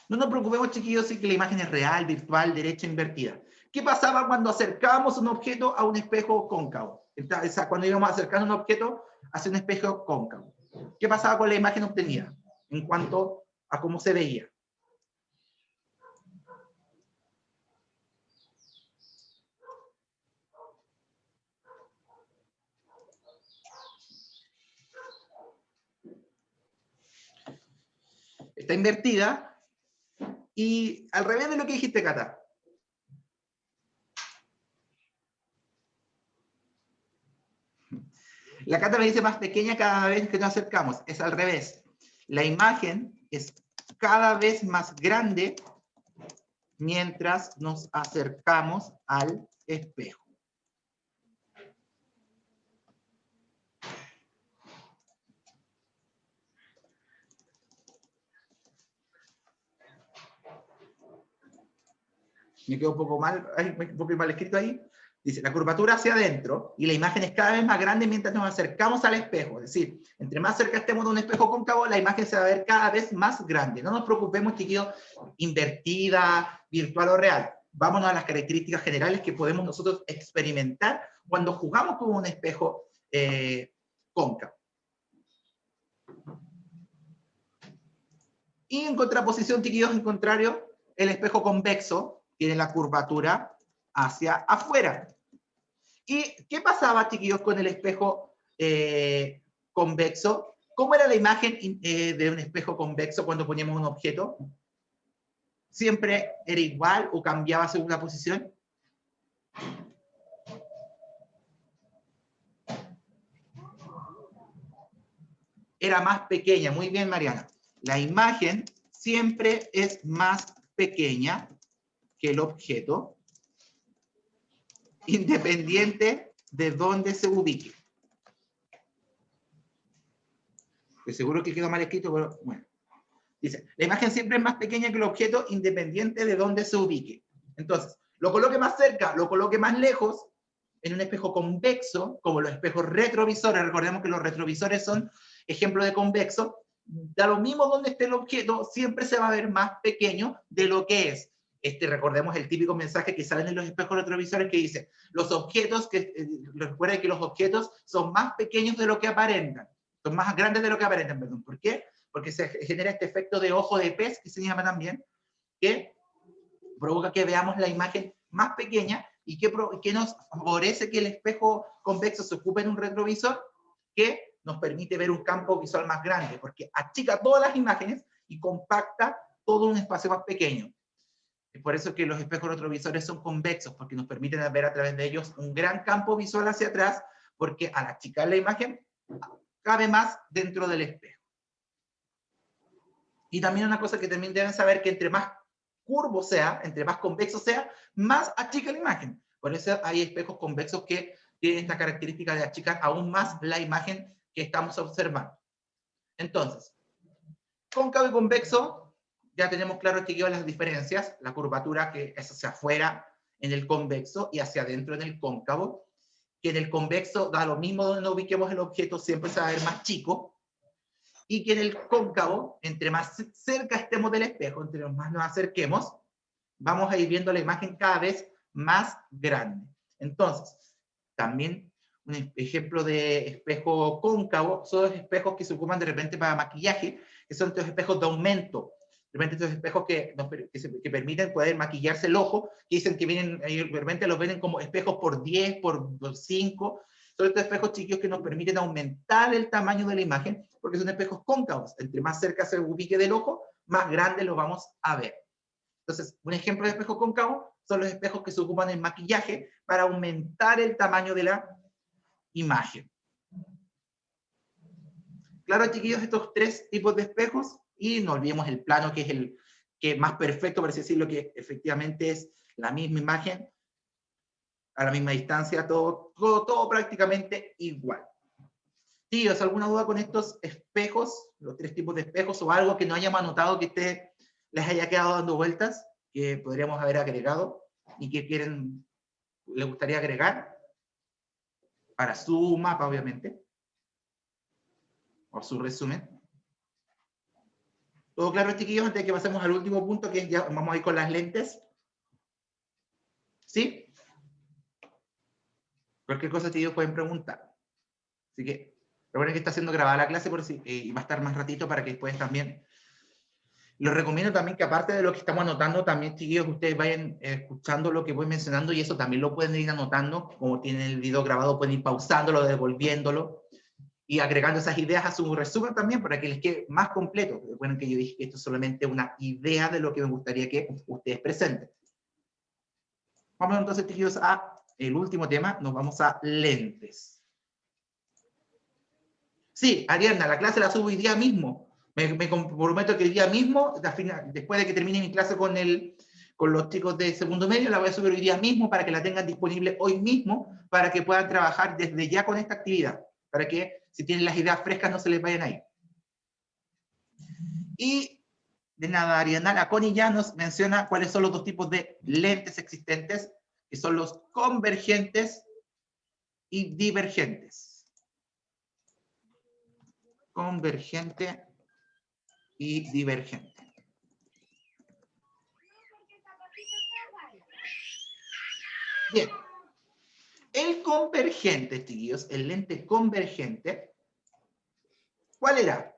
No nos preocupemos, chiquillos, si que la imagen es real, virtual, derecha, invertida. ¿Qué pasaba cuando acercábamos un objeto a un espejo cóncavo? O sea, cuando íbamos a acercar un objeto hacia un espejo cóncavo. ¿Qué pasaba con la imagen obtenida en cuanto a cómo se veía? Está invertida y al revés de lo que dijiste, Cata. La Cata me dice más pequeña cada vez que nos acercamos. Es al revés. La imagen es cada vez más grande mientras nos acercamos al espejo. Me quedó un poco mal escrito ahí. Dice, la curvatura hacia adentro y la imagen es cada vez más grande mientras nos acercamos al espejo. Es decir, entre más cerca estemos de un espejo cóncavo, la imagen se va a ver cada vez más grande. No nos preocupemos, chiquillos, invertida, virtual o real. Vámonos a las características generales que podemos nosotros experimentar cuando jugamos con un espejo cóncavo. Y en contraposición, chiquillos, en contrario, el espejo convexo tiene la curvatura hacia afuera. ¿Y qué pasaba, chiquillos, con el espejo convexo? ¿Cómo era la imagen de un espejo convexo cuando poníamos un objeto? ¿Siempre era igual o cambiaba según la posición? Era más pequeña. Muy bien, Mariana. La imagen siempre es más pequeña que el objeto, independiente de dónde se ubique. Estoy seguro que quedó mal escrito, pero bueno. Dice, la imagen siempre es más pequeña que el objeto, independiente de dónde se ubique. Entonces, lo coloque más cerca, lo coloque más lejos, en un espejo convexo, como los espejos retrovisores, recordemos que los retrovisores son ejemplos de convexo, da lo mismo donde esté el objeto, siempre se va a ver más pequeño de lo que es. Recordemos el típico mensaje que sale en los espejos retrovisores que dice, los objetos, recuerden que los objetos son más pequeños de lo que aparentan, son más grandes de lo que aparentan, perdón. ¿Por qué? Porque se genera este efecto de ojo de pez, que se llama también, que provoca que veamos la imagen más pequeña y que nos favorece que el espejo convexo se ocupe en un retrovisor que nos permite ver un campo visual más grande, porque achica todas las imágenes y compacta todo un espacio más pequeño. Es por eso que los espejos retrovisores son convexos, porque nos permiten ver a través de ellos un gran campo visual hacia atrás, porque al achicar la imagen, cabe más dentro del espejo. Y también una cosa que también deben saber, que entre más curvo sea, entre más convexo sea, más achica la imagen. Por eso hay espejos convexos que tienen esta característica de achicar aún más la imagen que estamos observando. Entonces, cóncavo y convexo, ya tenemos claro que las diferencias, la curvatura que es hacia afuera en el convexo y hacia adentro en el cóncavo, que en el convexo da lo mismo donde nos ubiquemos el objeto, siempre se va a ver más chico, y que en el cóncavo, entre más cerca estemos del espejo, entre más nos acerquemos, vamos a ir viendo la imagen cada vez más grande. Entonces, también un ejemplo de espejo cóncavo son los espejos que se ocupan de repente para maquillaje, que son estos espejos de aumento. De repente estos espejos que permiten poder maquillarse el ojo, que dicen que vienen, de repente los ven como espejos por 10, por 5. Son estos espejos chiquillos que nos permiten aumentar el tamaño de la imagen, porque son espejos cóncavos. Entre más cerca se ubique del ojo, más grande lo vamos a ver. Entonces, un ejemplo de espejo cóncavo son los espejos que se ocupan en maquillaje para aumentar el tamaño de la imagen. Claro, chiquillos, estos tres tipos de espejos, y no olvidemos el plano, que es el que más perfecto, por así decirlo, que efectivamente es la misma imagen, a la misma distancia, todo prácticamente igual. Tíos, ¿alguna duda con estos espejos, los tres tipos de espejos, o algo que no hayamos anotado que les haya quedado dando vueltas, que podríamos haber agregado y que les gustaría agregar para su mapa, obviamente? o su resumen. ¿Todo claro, chiquillos? Antes de que pasemos al último punto, que ya vamos a ir con las lentes. ¿Sí? Cualquier cosa, chiquillos, pueden preguntar. Así que recuerden que está siendo grabada la clase por si, y va a estar más ratito para que después también. Les recomiendo también que aparte de lo que estamos anotando, también, chiquillos, que ustedes vayan escuchando lo que voy mencionando y eso también lo pueden ir anotando. Como tienen el video grabado, pueden ir pausándolo, devolviéndolo y agregando esas ideas a su resumen también para que les quede más completo. Recuerden que yo dije que esto es solamente una idea de lo que me gustaría que ustedes presenten. Vamos entonces, chiquillos, a el último tema. Nos vamos a lentes. Sí, Ariadna, la clase la subo hoy día mismo. Me comprometo que el día mismo, después de que termine mi clase con los chicos de segundo medio, la voy a subir hoy día mismo para que la tengan disponible hoy mismo, para que puedan trabajar desde ya con esta actividad, para que si tienen las ideas frescas no se les vayan a ir. Y de nada, Ariadna, la Connie ya nos menciona cuáles son los dos tipos de lentes existentes, que son los convergentes y divergentes. Convergente y divergente. Bien. El convergente, chiquillos, el lente convergente, ¿cuál era?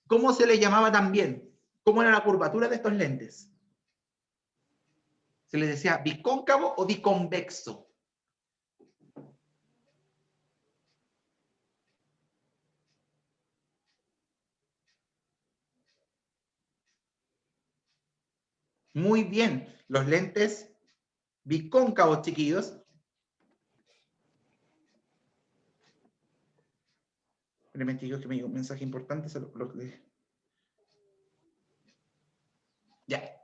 ¿Cómo se le llamaba también? ¿Cómo era la curvatura de estos lentes? ¿Se les decía bicóncavo o biconvexo? Muy bien, los lentes bicóncavos, chiquillos. Espérenme, chiquillos, que me llegó un mensaje importante. Ya.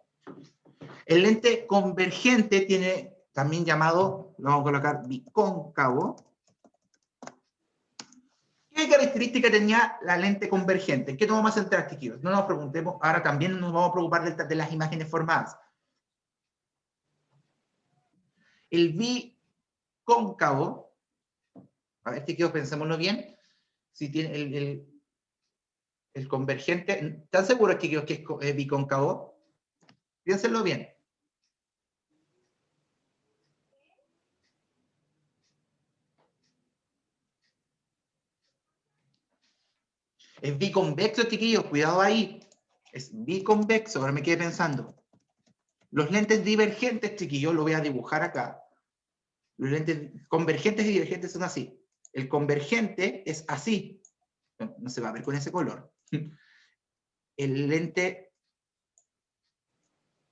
El lente convergente tiene también llamado, lo vamos a colocar bicóncavo. ¿Qué característica tenía la lente convergente? ¿En qué nos vamos a centrar, chiquillos? No nos preguntemos, ahora también nos vamos a preocupar de las imágenes formadas. El bicóncavo, a ver, chiquillos, pensémoslo bien, si tiene el convergente, ¿están seguros, chiquillos, que es bicóncavo? Piénsenlo bien. Es biconvexo, chiquillos, cuidado ahí. Es biconvexo, ahora me quedé pensando. Los lentes divergentes, chiquillos, lo voy a dibujar acá. Los lentes convergentes y divergentes son así. El convergente es así. No se va a ver con ese color. El lente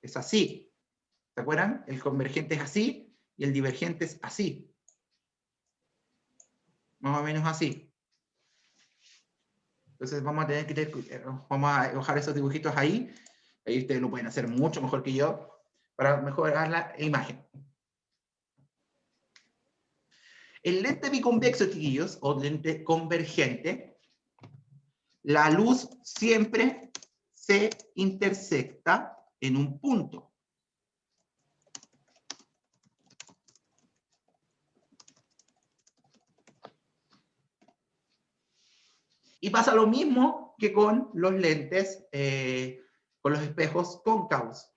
es así. ¿Se acuerdan? El convergente es así y el divergente es así. Más o menos así. Entonces vamos a tener que vamos a dibujar esos dibujitos ahí. Ahí ustedes lo pueden hacer mucho mejor que yo para mejorar la imagen. El lente biconvexo, chiquillos, o lente convergente, la luz siempre se intersecta en un punto. Y pasa lo mismo que con los lentes, con los espejos cóncavos.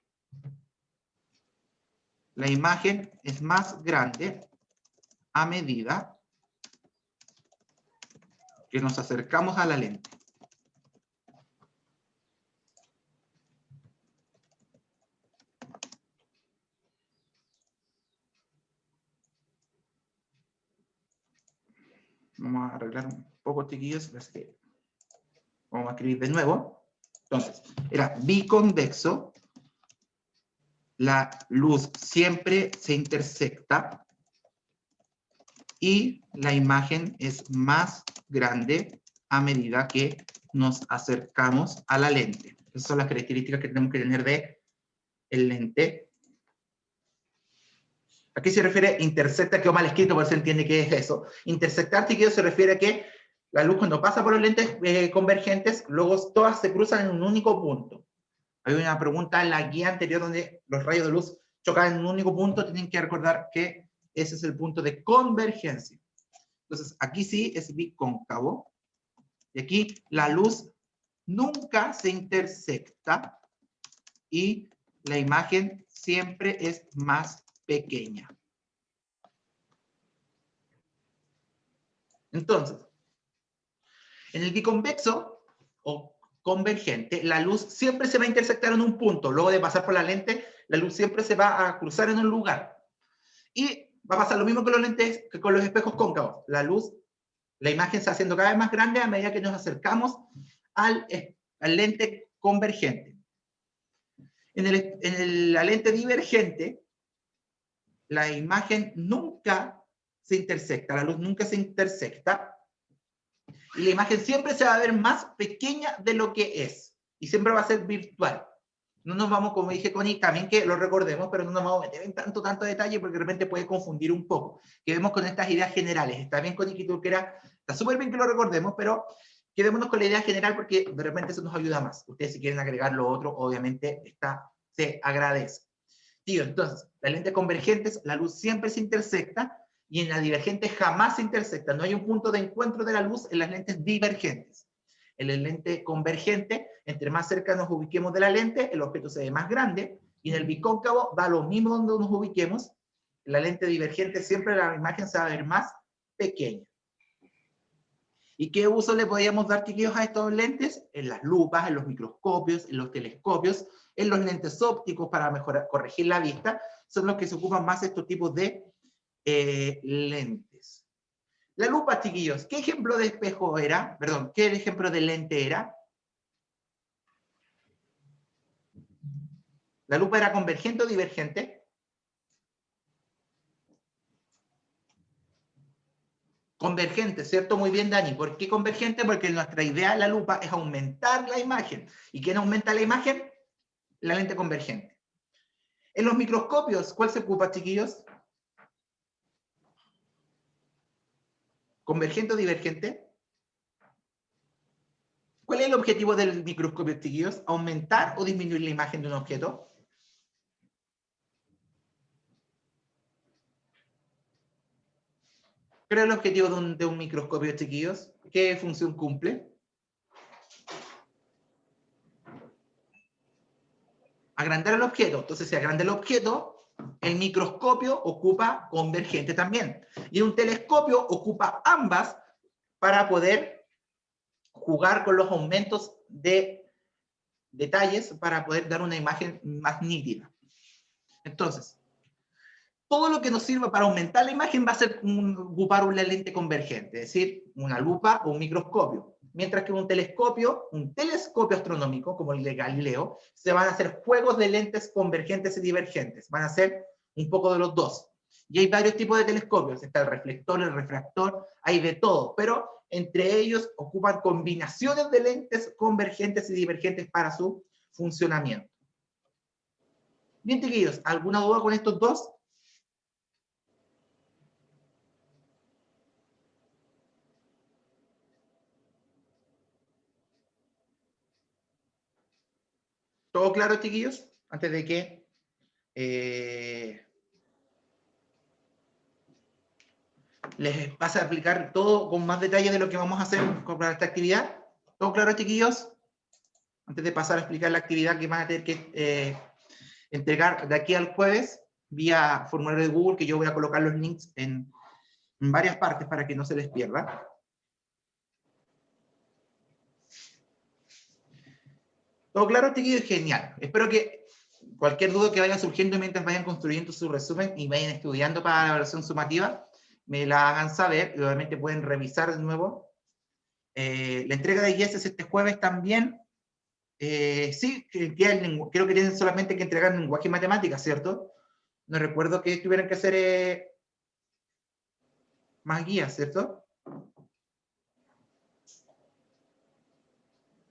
La imagen es más grande a medida que nos acercamos a la lente. Vamos a arreglar un poco, chiquillos. Vamos a escribir de nuevo. Entonces, era biconvexo. La luz siempre se intersecta y la imagen es más grande a medida que nos acercamos a la lente. Esas son las características que tenemos que tener de el lente. ¿A qué se refiere intersecta? Quedó mal escrito, por eso entiende qué es eso. Intersectar, chiquillos, se refiere a que la luz cuando pasa por los lentes convergentes, luego todas se cruzan en un único punto. Hay una pregunta en la guía anterior donde los rayos de luz chocan en un único punto, tienen que recordar que ese es el punto de convergencia. Entonces, aquí sí es bicóncavo. Y aquí la luz nunca se intersecta y la imagen siempre es más pequeña. Entonces, en el biconvexo o convergente, la luz siempre se va a intersectar en un punto. Luego de pasar por la lente, la luz siempre se va a cruzar en un lugar. Y va a pasar lo mismo con los lentes, que con los espejos cóncavos. La luz, la imagen se va haciendo cada vez más grande a medida que nos acercamos al lente convergente. En la lente divergente, la imagen nunca se intersecta, la luz nunca se intersecta, y la imagen siempre se va a ver más pequeña de lo que es, y siempre va a ser virtual. No nos vamos, como dije Connie, también que lo recordemos, pero no nos vamos a meter en tanto detalle porque de repente puede confundir un poco. Quedemos con estas ideas generales. Está bien, Connie, que tú quieras, está súper bien que lo recordemos, pero quedémonos con la idea general porque de repente eso nos ayuda más. Ustedes si quieren agregar lo otro, obviamente se agradece. Tío, entonces, las lentes convergentes, la luz siempre se intersecta y en la divergente jamás se intersecta. No hay un punto de encuentro de la luz en las lentes divergentes. En el lente convergente, entre más cerca nos ubiquemos de la lente, el objeto se ve más grande, y en el bicóncavo da lo mismo donde nos ubiquemos. En la lente divergente siempre la imagen se va a ver más pequeña. ¿Y qué uso le podríamos dar, chiquillos, a estos lentes? En las lupas, en los microscopios, en los telescopios, en los lentes ópticos para mejorar, corregir la vista, son los que se ocupan más estos tipos de lentes. La lupa, chiquillos, ¿qué ejemplo de espejo era? Perdón, ¿qué ejemplo de lente era? ¿La lupa era convergente o divergente? Convergente, ¿cierto? Muy bien, Dani. ¿Por qué convergente? Porque nuestra idea de la lupa es aumentar la imagen. ¿Y quién aumenta la imagen? La lente convergente. En los microscopios, ¿cuál se ocupa, chiquillos? ¿Convergente o divergente? ¿Cuál es el objetivo del microscopio, chiquillos? ¿Aumentar o disminuir la imagen de un objeto? ¿Cuál es el objetivo de un microscopio, chiquillos? ¿Qué función cumple? Agrandar el objeto. Entonces, si agranda el objeto, el microscopio ocupa convergente también. Y un telescopio ocupa ambas para poder jugar con los aumentos de detalles para poder dar una imagen más nítida. Entonces, todo lo que nos sirva para aumentar la imagen va a ser ocupar una lente convergente, es decir, una lupa o un microscopio. Mientras que un telescopio astronómico, como el de Galileo, se van a hacer juegos de lentes convergentes y divergentes. Van a ser un poco de los dos. Y hay varios tipos de telescopios. Está el reflector, el refractor, hay de todo. Pero entre ellos ocupan combinaciones de lentes convergentes y divergentes para su funcionamiento. Bien, chiquillos, ¿alguna duda con estos dos? ¿Todo claro, chiquillos? Antes de que les pase a explicar todo con más detalle de lo que vamos a hacer para esta actividad. ¿Todo claro, chiquillos? Antes de pasar a explicar la actividad que van a tener que entregar de aquí al jueves vía formulario de Google, que yo voy a colocar los links en varias partes para que no se les pierda. ¿Todo claro, chiquillos? Genial. Espero que cualquier duda que vaya surgiendo mientras vayan construyendo su resumen y vayan estudiando para la evaluación sumativa, me la hagan saber y obviamente pueden revisar de nuevo. La entrega de guías es este jueves también. Sí, creo que tienen solamente que entregar lenguaje y matemáticas, ¿cierto? No recuerdo que tuvieran que hacer más guías, ¿cierto?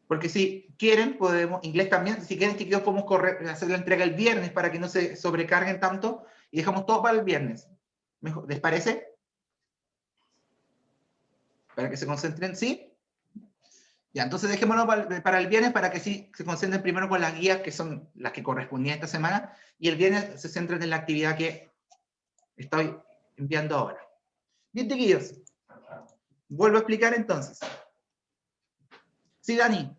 Porque si quieren, podemos, inglés también, si quieren, chiquillos, podemos hacer la entrega el viernes para que no se sobrecarguen tanto y dejamos todo para el viernes. ¿Les parece? Para que se concentren, ¿sí? Ya, entonces dejémoslo para el viernes para que sí se concentren primero con las guías que son las que correspondían esta semana y el viernes se centren en la actividad que estoy enviando ahora. Bien, chiquillos. Vuelvo a explicar entonces. Sí, Dani.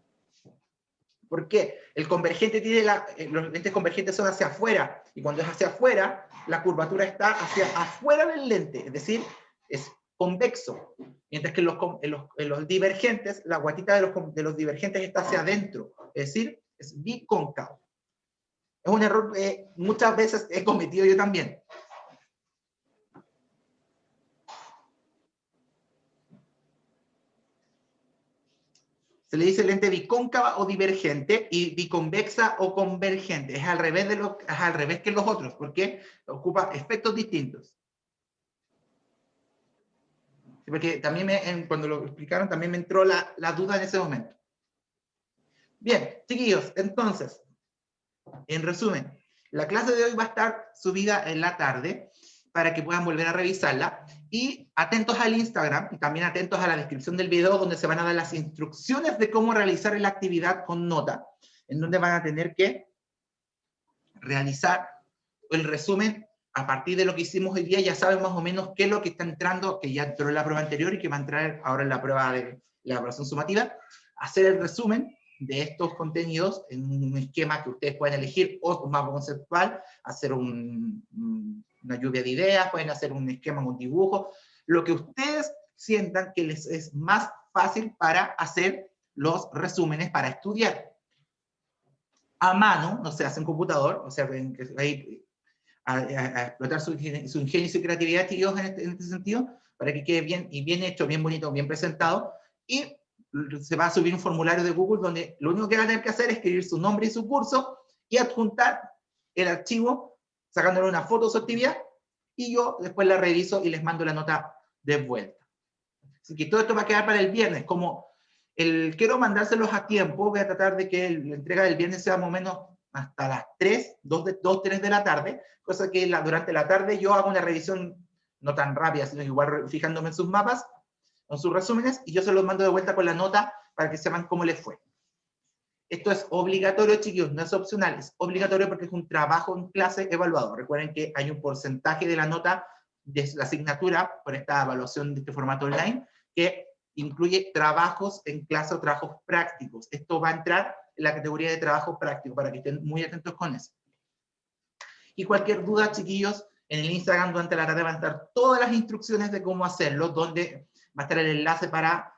¿Por qué? El convergente tiene los lentes convergentes son hacia afuera, y cuando es hacia afuera, la curvatura está hacia afuera del lente, es decir, es convexo. Mientras que en los divergentes, la guatita de los divergentes está hacia adentro, es decir, es bicóncavo. Es un error que muchas veces he cometido yo también. Se le dice lente bicóncava o divergente y biconvexa o convergente. Es al revés que los otros, porque ocupa efectos distintos. Porque también cuando lo explicaron también me entró la duda en ese momento. Bien, chiquillos, entonces, en resumen, la clase de hoy va a estar subida en la tarde para que puedan volver a revisarla. Y atentos al Instagram y también atentos a la descripción del video donde se van a dar las instrucciones de cómo realizar la actividad con nota, en donde van a tener que realizar el resumen a partir de lo que hicimos hoy día. Ya saben más o menos qué es lo que está entrando, que ya entró en la prueba anterior y que va a entrar ahora en la prueba de la evaluación sumativa. Hacer el resumen de estos contenidos en un esquema que ustedes pueden elegir, o un mapa conceptual, hacer una lluvia de ideas, pueden hacer un esquema, un dibujo, lo que ustedes sientan que les es más fácil para hacer los resúmenes para estudiar. A mano, no se hace en computador, o sea, ahí a explotar su ingenio y su creatividad, chicos, en este sentido, para que quede bien y bien hecho, bien bonito, bien presentado, y se va a subir un formulario de Google donde lo único que van a tener que hacer es escribir su nombre y su curso y adjuntar el archivo sacándole una foto de su actividad y yo después la reviso y les mando la nota de vuelta. Así que todo esto va a quedar para el viernes. Como quiero mandárselos a tiempo, voy a tratar de que la entrega del viernes sea más o menos hasta las 3, 3 de la tarde, cosa que durante la tarde yo hago una revisión no tan rápida, sino igual fijándome en sus mapas, con sus resúmenes, y yo se los mando de vuelta con la nota para que sepan cómo les fue. Esto es obligatorio, chiquillos, no es opcional, es obligatorio porque es un trabajo en clase evaluado. Recuerden que hay un porcentaje de la nota de la asignatura por esta evaluación de este formato online que incluye trabajos en clase o trabajos prácticos. Esto va a entrar en la categoría de trabajo práctico para que estén muy atentos con eso. Y cualquier duda, chiquillos, en el Instagram durante la tarde van a estar todas las instrucciones de cómo hacerlo, donde va a estar el enlace para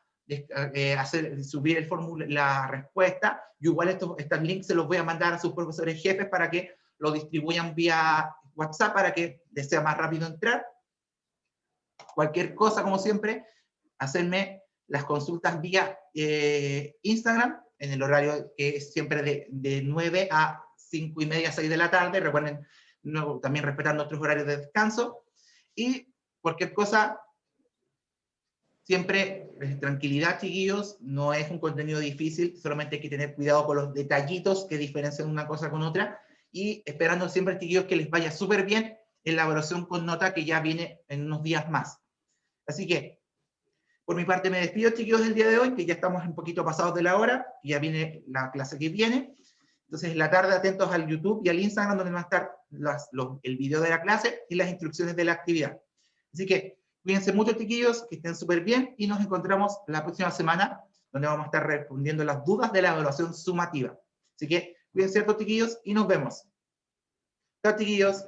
subir la respuesta. Yo igual estos links se los voy a mandar a sus profesores jefes para que lo distribuyan vía WhatsApp para que les sea más rápido entrar. Cualquier cosa, como siempre, hacerme las consultas vía Instagram en el horario que es siempre de 9 a 5 y media, 6 de la tarde. Recuerden, también respetar nuestros horarios de descanso. Y cualquier cosa, siempre tranquilidad, chiquillos, no es un contenido difícil, solamente hay que tener cuidado con los detallitos que diferencian una cosa con otra, y esperando siempre, chiquillos, que les vaya súper bien en la evaluación con nota que ya viene en unos días más. Así que, por mi parte me despido, chiquillos, del día de hoy, que ya estamos un poquito pasados de la hora, y ya viene la clase que viene. Entonces, en la tarde atentos al YouTube y al Instagram, donde va a estar el video de la clase y las instrucciones de la actividad. Así que, cuídense mucho, chiquillos, que estén súper bien, y nos encontramos la próxima semana, donde vamos a estar respondiendo las dudas de la evaluación sumativa. Así que, cuídense, chiquillos, y nos vemos. Chao, chiquillos.